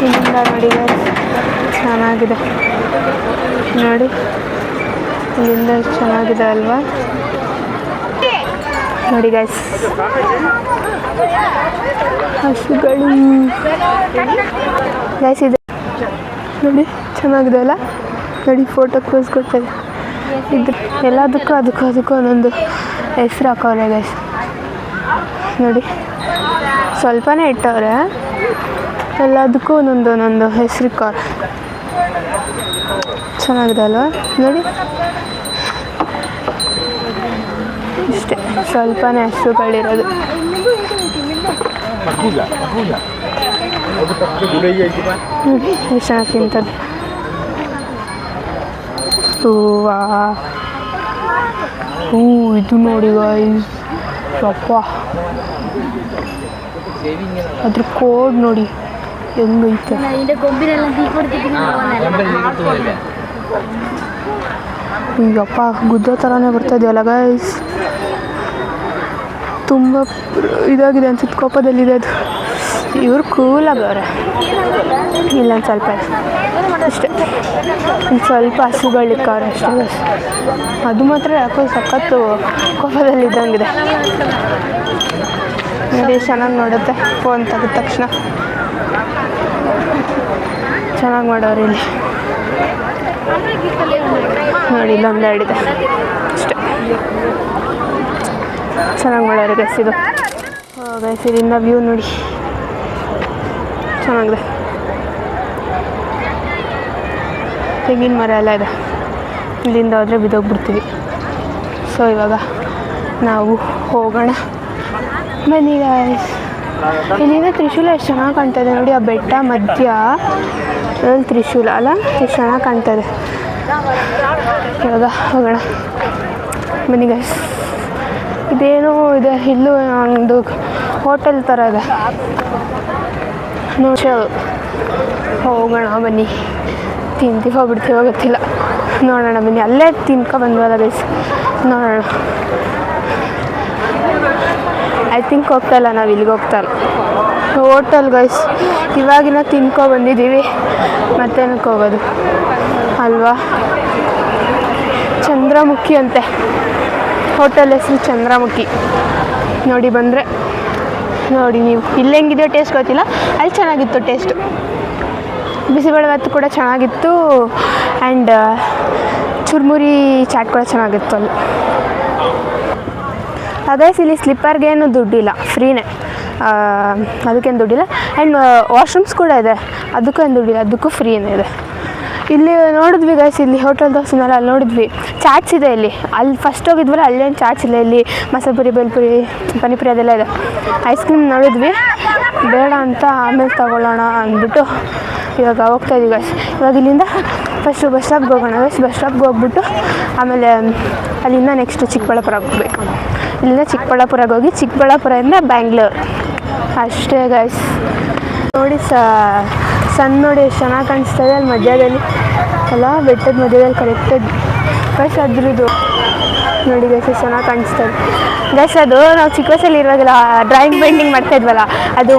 ಇಲ್ಲಿಂದ ನೋಡಿ ಗೈಸ್, ಚೆನ್ನಾಗಿದೆ ನೋಡಿ, ಇಲ್ಲಿಂದ ಚೆನ್ನಾಗಿದೆ ಅಲ್ವಾ ನೋಡಿ ಗೈಸ್. ಹಸುಗಳು ಗೈಸ್ ಇದೆ ನೋಡಿ, ಚೆನ್ನಾಗಿದೆ ಅಲ್ಲ ನೋಡಿ. ಫೋಟೋ ಪೋಸ್ ಕೊಡ್ತಾರೆ. ಇದು ಎಲ್ಲದಕ್ಕೂ ಅದಕ್ಕೂ ಒಂದೊಂದು ಹೆಸ್ರು ಹಾಕವ್ರೆ ಗೈಸ್ ನೋಡಿ. ಸ್ವಲ್ಪನೇ ಇಟ್ಟವ್ರೆ, ಎಲ್ಲದಕ್ಕೂ ಒಂದೊಂದು ಹೆಸ್ರು ಇಕ್ಕವ್ರೆ. ಚೆನ್ನಾಗಿದೆ ಅಲ್ವಾ ನೋಡಿ. ಇಷ್ಟೇ, ಸ್ವಲ್ಪನೇ ಹಸುಗಳಿರೋದು. ನೋಡಿ ಎಷ್ಟು ಚೆನ್ನಾಗಿ ತಿಂತದ್ದು. ಇದು ನೋಡಿ ಗೈಸ್, ಅಪ್ಪ ಅದ್ರ ಕೋಡ್ ನೋಡಿ ಹೆಂಗೈತೆ. ಅಪ್ಪ ಗುದ್ದ ಥರನೇ ಬರ್ತಾಯಿದೆಯಲ್ಲ ಗೈಸ್. ತುಂಬ ಇದಾಗಿದೆ ಅನ್ಸುತ್ತೆ, ಕೋಪದಲ್ಲಿದೆ ಅದು. ಇವ್ರು ಕೂಲಾಗವ್ರೆ. ಇಲ್ಲೊಂದು ಸ್ವಲ್ಪ ಅಷ್ಟೇ, ಇಲ್ಲಿ ಸ್ವಲ್ಪ ಹಸುಗಳಿಕ್ಕವ್ರೆ ಅಷ್ಟೇ ಗೈಸ್. ಅದು ಮಾತ್ರ ಯಾಕೋ ಸಖತ್ತು ಕೋಪದಲ್ಲಿದ್ದಂಗಿದೆ ನೋಡಿ. ಚೆನ್ನಾಗಿ ನೋಡುತ್ತೆ, ಫೋನ್ ತೆಗೆದ ತಕ್ಷಣ ಚೆನ್ನಾಗಿ ಮಾಡೋರು ಇಲ್ಲಿ ನೋಡಿ. ಇಲ್ಲೊಂದು ಎರಡಿದೆ ಅಷ್ಟೇ, ಚೆನ್ನಾಗಿ ಮಾಡೋರು ಗೈಸ್. ಇದು ಗೈಸ್, ಇದರಿಂದ ವ್ಯೂ ನೋಡಿ ಚೆನ್ನಾಗಿದೆ. ತೆಂಗಿನ ಮರ ಎಲ್ಲ ಇದೆ, ಇಲ್ಲಿಂದ ಹೋದರೆ ಬಿದ್ದೋಗ್ಬಿಡ್ತೀವಿ. ಸೊ ಇವಾಗ ನಾವು ಹೋಗೋಣ ಬನ್ನಿ ಗೈಸ್. ಇಲ್ಲಿಂದ ತ್ರಿಶೂಲ ಎಷ್ಟು ಚೆನ್ನಾಗಿ ಕಾಣ್ತಾಯಿದೆ ನೋಡಿ, ಆ ಬೆಟ್ಟ ಮಧ್ಯ ಅದ್ರಲ್ಲಿ ತ್ರಿಶೂಲ ಅಲ್ಲ, ಎಷ್ಟು ಚೆನ್ನಾಗಿ ಕಾಣ್ತಾಯಿದೆ. ಇವಾಗ ಹೋಗೋಣ ಬನ್ನಿ ಗೈಸ್. ಇದೇನೋ ಇದೆ, ಇಲ್ಲೂ ಒಂದು ಹೋಟೆಲ್ ಥರ ಇದೆ ನೋಡಿ. ಹೋಗೋಣ ಬನ್ನಿ, ತಿಂತೀವೋ ಬಿಡ್ತೀವೋ ಗೊತ್ತಿಲ್ಲ. ನೋಡೋಣ ಬನ್ನಿ, ಅಲ್ಲೇ ತಿನ್ಕೊ ಬಂದ್ವಲ್ಲ ಗೈಸ್, ನೋಡೋಣ. ಐ ಥಿಂಕ್ ಹೋಗ್ತಾಯಿಲ್ಲ, ನಾವು ಇಲ್ಲಿಗೆ ಹೋಗ್ತಾಯಿಲ್ಲ. ಹೋಟೆಲ್ ಗೈಸ್, ಇವಾಗಿನ ತಿನ್ಕೊ ಬಂದಿದ್ದೀವಿ, ಮತ್ತೇನಕ್ಕೆ ಹೋಗೋದು ಅಲ್ವಾ. ಚಂದ್ರಮುಖಿ ಅಂತೆ ಹೋಟೆಲ್ ಹೆಸರು, ಚಂದ್ರಮುಖಿ. ನೋಡಿ ಬಂದರೆ ನೋಡಿ ನೀವು. ಇಲ್ಲಿ ಹೆಂಗಿದೆಯೋ ಟೇಸ್ಟ್ ಗೊತ್ತಿಲ್ಲ, ಅಲ್ಲಿ ಚೆನ್ನಾಗಿತ್ತು ಟೇಸ್ಟು. ಬಿಸಿಬೇಳೆ ಭಾತ್ ಕೂಡ ಚೆನ್ನಾಗಿತ್ತು ಆ್ಯಂಡ್ ಚುರ್ಮುರಿ ಚಾಟ್ ಕೂಡ ಚೆನ್ನಾಗಿತ್ತು ಅಲ್ಲಿ. ಅದೇ ಇಲ್ಲಿ ಸ್ಲಿಪ್ಪರ್ಗೇನು ದುಡ್ಡಿಲ್ಲ, ಫ್ರೀನೇ, ಅದಕ್ಕೇನು ದುಡ್ಡಿಲ್ಲ. ಆ್ಯಂಡ್ ವಾಶ್ರೂಮ್ಸ್ ಕೂಡ ಇದೆ, ಅದಕ್ಕೂ ಏನು ದುಡ್ಡಿಲ್ಲ, ಅದಕ್ಕೂ ಫ್ರೀನೇ ಇದೆ. ಇಲ್ಲಿ ನೋಡಿದ್ವಿ ಗೈಸ್, ಇಲ್ಲಿ ಹೋಟೆಲ್ ದೋಸೆನೆಲ್ಲ ಅಲ್ಲಿ ನೋಡಿದ್ವಿ, ಚಾಟ್ಸ್ ಇದೆ ಇಲ್ಲಿ. ಅಲ್ಲಿ ಫಸ್ಟ್ ಹೋಗಿದ್ವಲ್ಲ, ಅಲ್ಲೇನು ಚಾಟ್ಸ್ ಇಲ್ಲ, ಇಲ್ಲಿ ಮಸಾಲೆ ಪುರಿ, ಬೇಲ್ಪುರಿ, ಪಾನಿಪುರಿ ಅದೆಲ್ಲ ಇದೆ. ಐಸ್ ಕ್ರೀಮ್ ನೋಡಿದ್ವಿ, ಬೇಡ ಅಂತ ಆಮೇಲೆ ತಗೊಳ್ಳೋಣ ಅಂದ್ಬಿಟ್ಟು ಇವಾಗ ಹೋಗ್ತಾಯಿದ್ವಿ ಗೈಸ್. ಇವಾಗ ಇಲ್ಲಿಂದ ಫಸ್ಟು ಬಸ್ ಸ್ಟಾಪ್ಗೆ ಹೋಗೋಣ ಗೈಸ್. ಬಸ್ ಸ್ಟಾಪ್ಗೆ ಹೋಗ್ಬಿಟ್ಟು ಆಮೇಲೆ ಅಲ್ಲಿಂದ ನೆಕ್ಸ್ಟು ಚಿಕ್ಕಬಳ್ಳಾಪುರಕ್ಕೆ ಹೋಗ್ಬೇಕು. ಇಲ್ಲಿಂದ ಚಿಕ್ಕಬಳ್ಳಾಪುರಕ್ಕೆ ಹೋಗಿ ಚಿಕ್ಕಬಳ್ಳಾಪುರದಿಂದ ಬ್ಯಾಂಗ್ಳೂರು ಅಷ್ಟೇ ಗೈಸ್. ನೋಡಿ ಸಣ್ಣ ನೋಡಿ ಎಷ್ಟು ಚೆನ್ನಾಗಿ ಕಾಣಿಸ್ತದೆ ಅಲ್ಲಿ ಮಧ್ಯದಲ್ಲಿ ಅಲ್ಲ, ಬೆಟ್ಟದ ಮಧ್ಯದಲ್ಲಿ ಕರೆಕ್ಟಾಗಿ ಗೈಸ್. ಅದ್ರದ್ದು ನೋಡಿ ಗೈಸ್ ಎಷ್ಟು ಚೆನ್ನಾಗಿ ಕಾಣಿಸ್ತದೆ ಗೈಸ್. ಅದು ನಾವು ಚಿಕ್ಕ ವಯಸ್ಸಲ್ಲಿ ಇರೋದಿಲ್ಲ, ಡ್ರಾಯಿಂಗ್ ಪೇಂಟಿಂಗ್ ಮಾಡ್ತಾಯಿದ್ವಲ್ಲ, ಅದು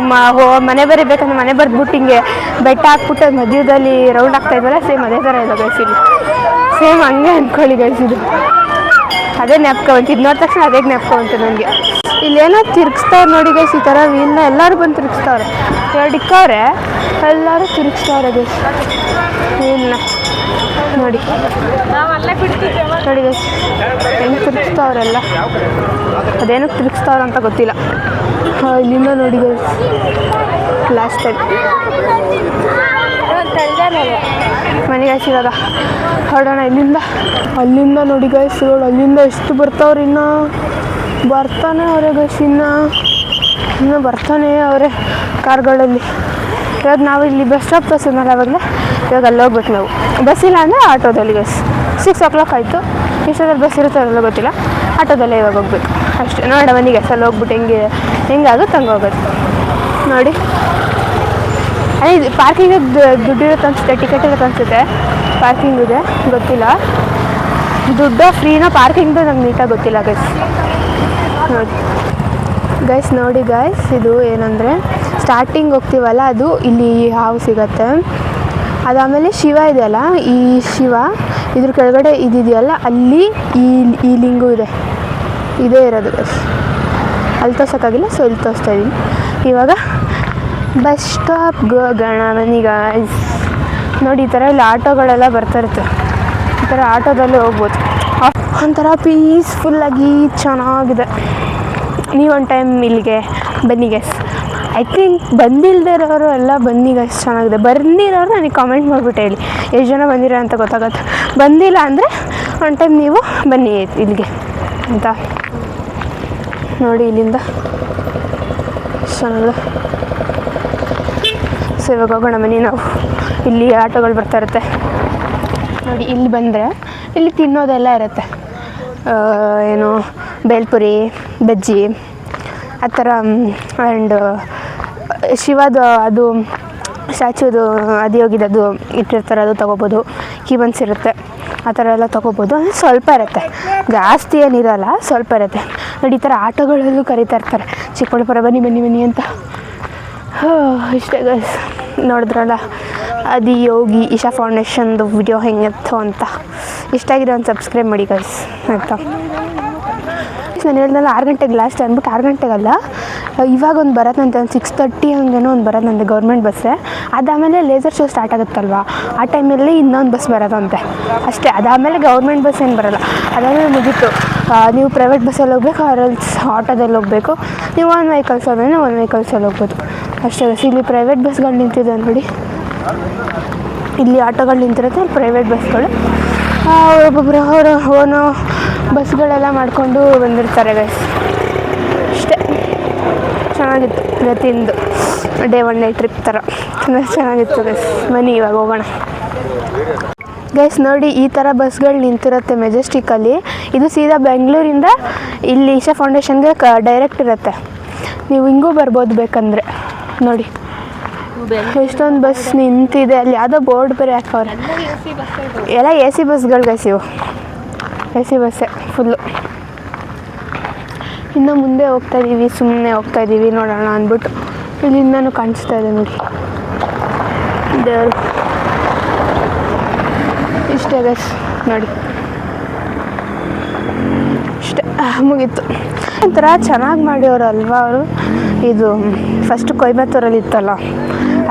ಮನೆ ಬರೀಬೇಕಂದ್ರೆ ಮನೆ ಬರೆದ್ಬಿಟ್ಟು ಹಿಂಗೆ ಬೆಟ್ಟ ಹಾಕ್ಬಿಟ್ಟು ಮಧ್ಯದಲ್ಲಿ ರೌಂಡ್ ಆಗ್ತಾಯಿದ್ವಲ್ಲ, ಸೇಮ್ ಅದೇ ಥರ ಇದೆ ಗೈಸ್ ಇಲ್ಲಿ. ಸೇಮ್ ಹಂಗೆ ಅಂದ್ಕೊಳ್ಳಿ ಗೈಸ್, ಇದು ಅದೇ ಜ್ಞಾಪಕ ಬಂತು. ಇದು ನೋಡಿದ ತಕ್ಷಣ ಅದೇ ಜ್ಞಾಪಕ ಬಂತು ನನಗೆ. ಇಲ್ಲೇನೋ ತಿರುಗಿಸ್ತಾವ್ರೆ ನೋಡಿ ಗೈಸ್, ಈ ಥರ ವೀಲ್ನ ಎಲ್ಲರೂ ಬಂದು ತಿರುಗಿಸ್ತಾವ್ರೆ. ಎರಡು ಇಕ್ಕವ್ರೆ, ಎಲ್ಲರೂ ತಿರುಗಿಸ್ತಾವ್ರೆ ಗೈಸ್ ವೀಲ್ನ. ನೋಡಿ ನೋಡಿ ಗೈಸ್ ಹೆಂಗೆ ತಿರುಗಿಸ್ತಾವ್ರೆಲ್ಲ, ಅದೇನಕ್ಕೆ ತಿರುಗಿಸ್ತಾವ್ರೆ ಅಂತ ಗೊತ್ತಿಲ್ಲ. ಇಲ್ಲಿಂದ ನೋಡಿ ಗೈಸ್ ಲಾಸ್ಟ್ ಟೈಮ್ ಮನೆ ಗೈಸ್. ಇವಾಗ ಹೊರಡೋಣ ಇಲ್ಲಿಂದ. ಅಲ್ಲಿಂದ ನೋಡಿ ಗೈಸ್, ಅಲ್ಲಿಂದ ಎಷ್ಟು ಬರ್ತಾವ್ರಿ, ಇನ್ನೂ ಬರ್ತಾನೆ ಅವರೇ ಗೈಸ್, ಇನ್ನೂ ಬರ್ತಾನೆ ಅವರೇ ಕಾರ್ಗಳಲ್ಲಿ. ಇವಾಗ ನಾವು ಇಲ್ಲಿ ಬಸ್ ಸ್ಟಾಪ್ ತೋರಿಸಿದ್ನಲ್ಲ ಅವಾಗಲೇ, ಇವಾಗ ಅಲ್ಲಿ ಹೋಗ್ಬೇಕು ನಾವು. ಬಸ್ ಇಲ್ಲ ಅಂದರೆ ಆಟೋದಲ್ಲಿ ಗೈಸ್. 6 o'clock ಆಯಿತು, ಇಷ್ಟೊತ್ತಲ್ಲಿ ಬಸ್ ಇರುತ್ತೆ ಅದೆಲ್ಲ ಗೊತ್ತಿಲ್ಲ, ಆಟೋದಲ್ಲೇ ಇವಾಗ ಹೋಗ್ಬೇಕು ಅಷ್ಟೇ. ನೋಡ ಬನ್ನಿ ಗೈಸ್, ಅಲ್ಲಿ ಹೋಗ್ಬಿಟ್ಟು ಹೆಂಗಾಗುತ್ತೆ ಹಂಗೆ ಹೋಗೋದು ನೋಡಿ. ಇದು ಪಾರ್ಕಿಂಗಿಗೆ ದುಡ್ಡಿರುತ್ತೆ ಅನಿಸುತ್ತೆ, ಟಿಕೆಟ್ ಇರುತ್ತೆ ಅನಿಸುತ್ತೆ. ಪಾರ್ಕಿಂಗ್ ಇದೆ ಗೊತ್ತಿಲ್ಲ, ದುಡ್ಡು ಫ್ರೀನೋ ಪಾರ್ಕಿಂಗ್ದು ನಂಗೆ ನೀಟಾಗಿ ಗೊತ್ತಿಲ್ಲ ಗೈಸ್. ನೋಡಿ ಗೈಸ್, ನೋಡಿ ಗೈಸ್, ಇದು ಏನಂದರೆ ಸ್ಟಾರ್ಟಿಂಗ್ ಹೋಗ್ತೀವಲ್ಲ, ಅದು ಇಲ್ಲಿ ಹಾವು ಸಿಗತ್ತೆ. ಅದಾದಮೇಲೆ ಶಿವ ಇದೆಯಲ್ಲ, ಈ ಶಿವ ಇದ್ರ ಕೆಳಗಡೆ ಇದೆಯಲ್ಲ, ಅಲ್ಲಿ ಈ ಲಿಂಗು ಇದೆ, ಇದೇ ಇರೋದು ಗೈಸ್. ಅಲ್ಲಿ ತೋರ್ಸೋಕ್ಕಾಗಿಲ್ಲ, ಸೊ ಇಲ್ಲಿ ತೋರಿಸ್ತಾ ಇದ್ದೀನಿ. ಇವಾಗ ಬಸ್ ಸ್ಟಾಪ್ಗೆ ಹೋಗೋಣ ಬನ್ನಿ ಗೈಸ್. ನೋಡಿ ಈ ಥರ ಇಲ್ಲಿ ಆಟೋಗಳೆಲ್ಲ ಬರ್ತಾಯಿರುತ್ತೆ, ಈ ಥರ ಆಟೋದಲ್ಲೇ ಹೋಗ್ಬೋದು. ಒಂಥರ ಪೀಸ್ಫುಲ್ಲಾಗಿ ಚೆನ್ನಾಗಿದೆ. ನೀವೊಂದು ಟೈಮ್ ಇಲ್ಲಿಗೆ ಬನ್ನಿ ಗೈಸ್. ಐ ಥಿಂಕ್ ಬಂದಿಲ್ಲದಿರೋರು ಎಲ್ಲ ಬನ್ನಿ ಗೈಸ್, ಚೆನ್ನಾಗಿದೆ. ಬಂದಿರೋರು ನನಗೆ ಕಾಮೆಂಟ್ ಮಾಡಿಬಿಟ್ಟು ಹೇಳಿ ಎಷ್ಟು ಜನ ಬಂದಿರೋ ಅಂತ ಗೊತ್ತಾಗುತ್ತೆ. ಬಂದಿಲ್ಲ ಅಂದರೆ ಒಂದು ಟೈಮ್ ನೀವು ಬನ್ನಿ ಇಲ್ಲಿಗೆ ಅಂತ. ನೋಡಿ ಇಲ್ಲಿಂದ ಚೆನ್ನಾಗಿದೆ. ಸೊ ಇವಾಗ ಹೋಗೋಣ ಬನ್ನಿ ನಾವು. ಇಲ್ಲಿ ಆಟೋಗಳು ಬರ್ತಾ ಇರುತ್ತೆ ನೋಡಿ. ಇಲ್ಲಿ ಬಂದರೆ ಇಲ್ಲಿ ತಿನ್ನೋದೆಲ್ಲ ಇರುತ್ತೆ, ಏನು ಬೇಲ್ಪುರಿ, ಬಜ್ಜಿ ಆ ಥರ. ಆ್ಯಂಡ್ ಶಿವದು ಅದು ಸ್ಟ್ಯಾಚ್ಯೂದು ಅದು ಹೋಗಿದ್ದು ಇಟ್ಟಿರ್ತಾರೆ, ಅದು ತೊಗೋಬೋದು. ಕೀಬನ್ಸ್ ಇರುತ್ತೆ, ಆ ಥರ ಎಲ್ಲ ತೊಗೋಬೋದು. ಅಂದರೆ ಸ್ವಲ್ಪ ಇರುತ್ತೆ, ಜಾಸ್ತಿ ಏನಿರಲ್ಲ, ಸ್ವಲ್ಪ ಇರುತ್ತೆ ನೋಡಿ. ಈ ಥರ ಆಟೋಗಳಲ್ಲೂ ಕರೀತಾ ಇರ್ತಾರೆ, ಚಿಕ್ಕಬಳ್ಳಾಪುರ ಬನ್ನಿ ಬನ್ನಿ ಬನ್ನಿ ಅಂತ. ಇಷ್ಟೇ ಗೈಸ್, ನೋಡಿದ್ರಲ್ಲ ಅದು ಯೋಗಿ ಇಶಾ ಫೌಂಡೇಶನ್ದು ವಿಡಿಯೋ ಹೆಂಗಿತ್ತು ಅಂತ. ಇಷ್ಟ ಆಗಿದೆ ಒಂದು ಸಬ್ಸ್ಕ್ರೈಬ್ ಮಾಡಿ ಗೈಸ್ ಆಯಿತಾ. ನಾನು ಹೇಳಿದ್ನಲ್ಲ 6 ಗಂಟೆಗೆ ಲಾಸ್ಟ್ ಅಂದ್ಬಿಟ್ಟು 6 ಗಂಟೆಗಲ್ಲ, ಇವಾಗ ಒಂದು ಬರೋದಂತೆ, ಒಂದು 6:30 ಹಂಗೇನೋ ಒಂದು ಬರೋದಂತೆ ಗೌರ್ಮೆಂಟ್ ಬಸ್ಸೇ. ಅದಾದಮೇಲೆ ಲೇಸರ್ ಶೋ ಸ್ಟಾರ್ಟ್ ಆಗುತ್ತಲ್ವ, ಆ ಟೈಮಲ್ಲಿ ಇನ್ನೊಂದು ಬಸ್ ಬರೋದಂತೆ ಅಷ್ಟೇ. ಅದಾದಮೇಲೆ ಗೌರ್ಮೆಂಟ್ ಬಸ್ ಏನು ಬರೋಲ್ಲ, ಅದಾದಮೇಲೆ ಮುಗೀತು. ನೀವು ಪ್ರೈವೇಟ್ ಬಸ್ಸಲ್ಲಿ ಹೋಗ್ಬೇಕು, ಆರಲ್ಸ್ ಆಟೋದಲ್ಲಿ ಹೋಗಬೇಕು. ನೀವು ಒಂದು ವೆಹಿಕಲ್ಸ್ ಹೋದ್ರೆ ಒಂದು ವೆಹಿಕಲ್ಸಲ್ಲಿ ಹೋಗ್ಬೋದು ಅಷ್ಟೇ. ಇಲ್ಲಿ ಪ್ರೈವೇಟ್ ಬಸ್ಗಳು ನಿಂತಿದೆ ನೋಡಿ, ಇಲ್ಲಿ ಆಟೋಗಳು ನಿಂತಿರುತ್ತೆ, ಪ್ರೈವೇಟ್ ಬಸ್ಗಳು. ಒಬ್ಬೊಬ್ಬರು ಅವರು ಓನು ಬಸ್ಗಳೆಲ್ಲ ಮಾಡಿಕೊಂಡು ಬಂದಿರ್ತಾರೆ ಗೈಸ್. ಅಷ್ಟೇ, ಚೆನ್ನಾಗಿತ್ತು ಇವತ್ತಿಂದು ಡೇ 1 ಡೇ ಟ್ರಿಪ್ ಥರ ಚೆನ್ನಾಗಿತ್ತು ಗೈಸ್. ಬನ್ನಿ ಇವಾಗ ಹೋಗೋಣ ಗೈಸ್. ನೋಡಿ ಈ ಥರ ಬಸ್ಗಳು ನಿಂತಿರುತ್ತೆ ಮೆಜೆಸ್ಟಿಕ್ಕಲ್ಲಿ. ಇದು ಸೀದಾ ಬೆಂಗಳೂರಿಂದ ಇಲ್ಲಿ ಇಶಾ ಫೌಂಡೇಶನ್ಗೆ ಡೈರೆಕ್ಟ್ ಇರುತ್ತೆ. ನೀವು ಹಿಂಗೂ ಬರ್ಬೋದು ಬೇಕಂದರೆ ನೋಡಿ. ಎಷ್ಟೊಂದು ಬಸ್ ನಿಂತಿದೆ. ಅಲ್ಲಿ ಯಾವುದೋ ಬೋರ್ಡ್ ಬೇರೆ ಹಾಕವ್ರೆ. ಎಲ್ಲ ಎ ಸಿ ಬಸ್ಗಳು ಗೈಸ್, ಇವು ಎ ಸಿ ಬಸ್ಸೇ ಫುಲ್ಲು. ಇನ್ನು ಮುಂದೆ ಹೋಗ್ತಾಯಿದ್ದೀವಿ, ಸುಮ್ಮನೆ ಹೋಗ್ತಾಯಿದ್ದೀವಿ ನೋಡೋಣ ಅಂದ್ಬಿಟ್ಟು. ಇಲ್ಲಿಂದನೂ ಕಾಣಿಸ್ತಾ ಇದೆ ನೋಡಿ ದೇವರು. ಇಷ್ಟೇ ಗೈಸ್ ನೋಡಿ, ಇಷ್ಟೇ ಮುಗೀತು. ಒಂಥರ ಚೆನ್ನಾಗಿ ಮಾಡಿರೋರು ಅಲ್ವಾ ಅವರು. ಇದು ಫಸ್ಟು ಕೊಯಮತ್ತೂರಲ್ಲಿ ಇತ್ತಲ್ಲ,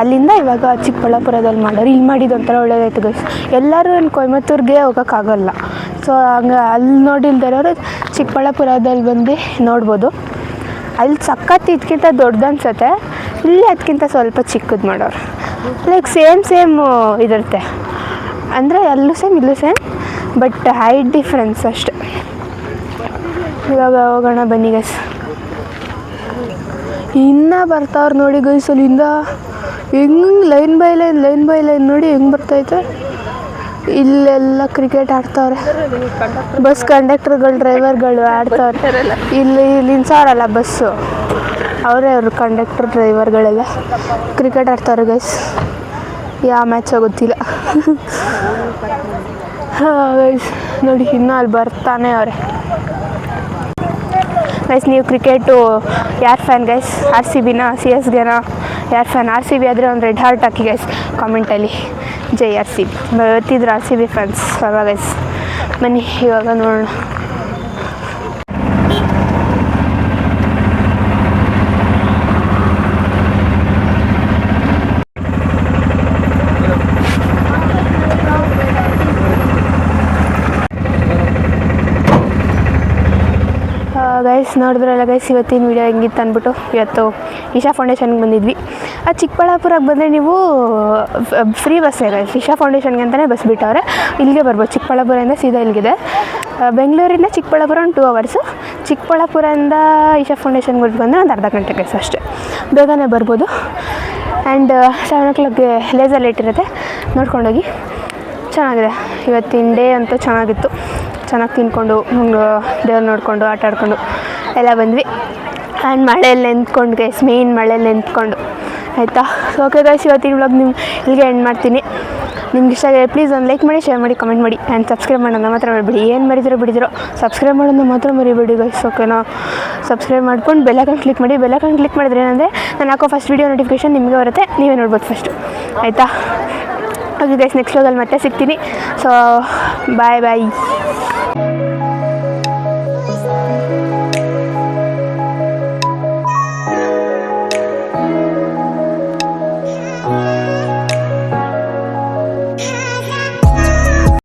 ಅಲ್ಲಿಂದ ಇವಾಗ ಚಿಕ್ಕಬಳ್ಳಾಪುರದಲ್ಲಿ ಮಾಡೋರು. ಇಲ್ಲಿ ಮಾಡಿದ್ದು ಒಂಥರ ಒಳ್ಳೇದಾಯ್ತು ಗೈಸ್. ಎಲ್ಲರೂ ಕೊಯಮತ್ತೂರಿಗೆ ಹೋಗೋಕ್ಕಾಗಲ್ಲ, ಸೊ ಹಂಗೆ ಅಲ್ಲಿ ನೋಡಿಲ್ದಿರೋರು ಚಿಕ್ಕಬಳ್ಳಾಪುರದಲ್ಲಿ ಬಂದು ನೋಡ್ಬೋದು. ಅಲ್ಲಿ ಸಖತ್ ಇದಕ್ಕಿಂತ ದೊಡ್ಡದು ಅನ್ಸುತ್ತೆ, ಇಲ್ಲಿ ಅದಕ್ಕಿಂತ ಸ್ವಲ್ಪ ಚಿಕ್ಕದು ಮಾಡೋರು. ಲೈಕ್ ಸೇಮ್ ಇದಿರುತ್ತೆ ಅಂದರೆ ಅಲ್ಲೂ ಸೇಮ್ ಇಲ್ಲೂ ಸೇಮ್, ಬಟ್ ಹೈಟ್ ಡಿಫ್ರೆನ್ಸ್ ಅಷ್ಟೆ. ಇವಾಗ ಹೋಗೋಣ ಬನ್ನಿ ಗೈಸ್. ಇನ್ನೂ ಬರ್ತಾವ್ರು ನೋಡಿ ಗೈಸ್. ಅಲ್ಲಿಂದ ಹೆಂಗೆ ಲೈನ್ ಬೈ ಲೈನ್ ನೋಡಿ ಹೆಂಗೆ ಬರ್ತೈತೆ. ಇಲ್ಲೆಲ್ಲ ಕ್ರಿಕೆಟ್ ಆಡ್ತಾವ್ರೆ, ಬಸ್ ಕಂಡಕ್ಟರ್ಗಳು ಡ್ರೈವರ್ಗಳು ಆಡ್ತಾವ್ರೆ. ಇಲ್ಲಿ ನಿಲ್ಸೋರಲ್ಲ ಬಸ್ಸು, ಅವರೇ ಅವರು ಕಂಡಕ್ಟರ್ ಡ್ರೈವರ್ಗಳೆಲ್ಲ ಕ್ರಿಕೆಟ್ ಆಡ್ತಾವ್ರೆ ಗೈಸ್. ಯಾವ ಮ್ಯಾಚೋ ಗೊತ್ತಿಲ್ಲ. ಹಾಂ ಗೈಸ್ ನೋಡಿ, ಇನ್ನೂ ಅಲ್ಲಿ ಬರ್ತಾನೆ ಅವರೇ ಗೈಸ್. ನೀವು ಕ್ರಿಕೆಟು ಯಾರು ಫ್ಯಾನ್ ಗೈಸ್? ಆರ್ ಸಿ ಬಿನ, ಸಿ ಎಸ್ ಗೆನಾ? ಯಾರು ಫ್ಯಾನ್? ಆರ್ ಸಿ ಬಿ ಆದರೆ ಒಂದು ರೆಡ್ ಹಾರ್ಟ್ ಹಾಕಿ ಗೈಸ್ ಕಾಮೆಂಟಲ್ಲಿ. ಜೈ ಆರ್ ಸಿ ಬಿ. ಇವತ್ತಿದ್ರು ಆರ್ ಸಿ ಬಿ ಫ್ಯಾನ್ಸ್ ಅಲ್ವಾ ಗೈಸ್? ಬನ್ನಿ ಇವಾಗ ನೋಡೋಣ. ಗೈಸ್ ನೋಡಿದ್ರಲ್ಲ ಗೈಸ್, ಇವತ್ತಿನ ವೀಡಿಯೋ ಹೆಂಗಿತ್ತು ಅಂದ್ಬಿಟ್ಟು. ಇವತ್ತು ಇಶಾ ಫೌಂಡೇಶನ್ಗೆ ಬಂದಿದ್ವಿ. ಆ ಚಿಕ್ಕಬಳ್ಳಾಪುರಕ್ಕೆ ಬಂದರೆ ನೀವು ಫ್ರೀ ಬಸ್ಸೇ ಗೈಸ್. ಇಶಾ ಫೌಂಡೇಶನ್ಗೆ ಅಂತಲೇ ಬಸ್ ಬಿಟ್ಟವ್ರೆ. ಇಲ್ಲಿಗೆ ಬರ್ಬೋದು, ಚಿಕ್ಕಬಳ್ಳಾಪುರದಿಂದ ಸೀದಾ ಇಲ್ಲಿಗಿದೆ. ಬೆಂಗಳೂರಿಂದ ಚಿಕ್ಕಬಳ್ಳಾಪುರ ಒಂದು 2 ಅವರ್ಸು. ಚಿಕ್ಕಬಳ್ಳಾಪುರದಿಂದ ಇಶಾ ಫೌಂಡೇಶನ್ಗೆ ಬಂದರೆ ಒಂದು ಅರ್ಧ ಗಂಟೆ ಗೈಸ್ ಅಷ್ಟೇ, ಬೇಗನೆ ಬರ್ಬೋದು. ಆ್ಯಂಡ್ 7 o'clockಗೆ ಲೇಸರ್ ಲೈಟ್ ಇರುತ್ತೆ, ನೋಡ್ಕೊಂಡೋಗಿ. ಚೆನ್ನಾಗಿದೆ ಇವತ್ತಿನ ಡೇ ಅಂತೂ ಚೆನ್ನಾಗಿತ್ತು. ಚೆನ್ನಾಗಿ ತಿನ್ಕೊಂಡು ದೇವ್ರು ನೋಡಿಕೊಂಡು ಆಟ ಆಡ್ಕೊಂಡು ಎಲ್ಲ ಬಂದ್ವಿ. ಆ್ಯಂಡ್ ಮಳೆಯಲ್ಲಿ ನೆಂದ್ಕೊಂಡು ಗೈಸ್, ಮೇಯ್ನ್ ಮಳೆಯಲ್ಲಿ ನೆಂದ್ಕೊಂಡು ಆಯಿತಾ. ಸೊ ಓಕೆ ಗೈಸ್, ಇವತ್ತಿನ ವ್ಲಾಗ್ ಇಲ್ಲಿಗೆ ಎಂಡ್ ಮಾಡ್ತೀನಿ. ನಿಮ್ಗೆ ಇಷ್ಟ ಆಗಿದೆ ಪ್ಲೀಸ್ ಒಂದು ಲೈಕ್ ಮಾಡಿ, ಶೇರ್ ಮಾಡಿ, ಕಮೆಂಟ್ ಮಾಡಿ. ಆ್ಯಂಡ್ ಸಬ್ಸ್ಕ್ರೈಬ್ ಮಾಡೋದನ್ನ ಮಾತ್ರ ಮರಿಬೇಡಿ. ಏನು ಬಿಡಿದಿರೋ ಸಬ್ಸ್ಕ್ರೈಬ್ ಮಾಡೋದನ್ನ ಮಾತ್ರ ಮರಿಬೇಡಿ ಗೈಸ್, ಓಕೆನಾ. ಸಬ್ಸ್ಕ್ರೈಬ್ ಮಾಡ್ಕೊಂಡು ಬೆಲ್ಲೈಕನ್ ಕ್ಲಿಕ್ ಮಾಡಿ. ಬೆಲ್ಲೈಕನ್ ಕ್ಲಿಕ್ ಮಾಡಿದ್ರೆ ಏನಂದರೆ ನಾನು ಹಾಕೋ ಫಸ್ಟ್ ವೀಡಿಯೋ ನೋಟಿಫಿಕೇಷನ್ ನಿಮಗೆ ಬರುತ್ತೆ, ನೀವೇ ನೋಡ್ಬೋದು ಫಸ್ಟು, ಆಯಿತಾ. ಓಕೆ ಗೈಸ್, ನೆಕ್ಸ್ಟ್ ವ್ಲಾಗಲ್ಲಿ ಮತ್ತೆ ಸಿಗ್ತೀನಿ. ಸೊ ಬಾಯ್.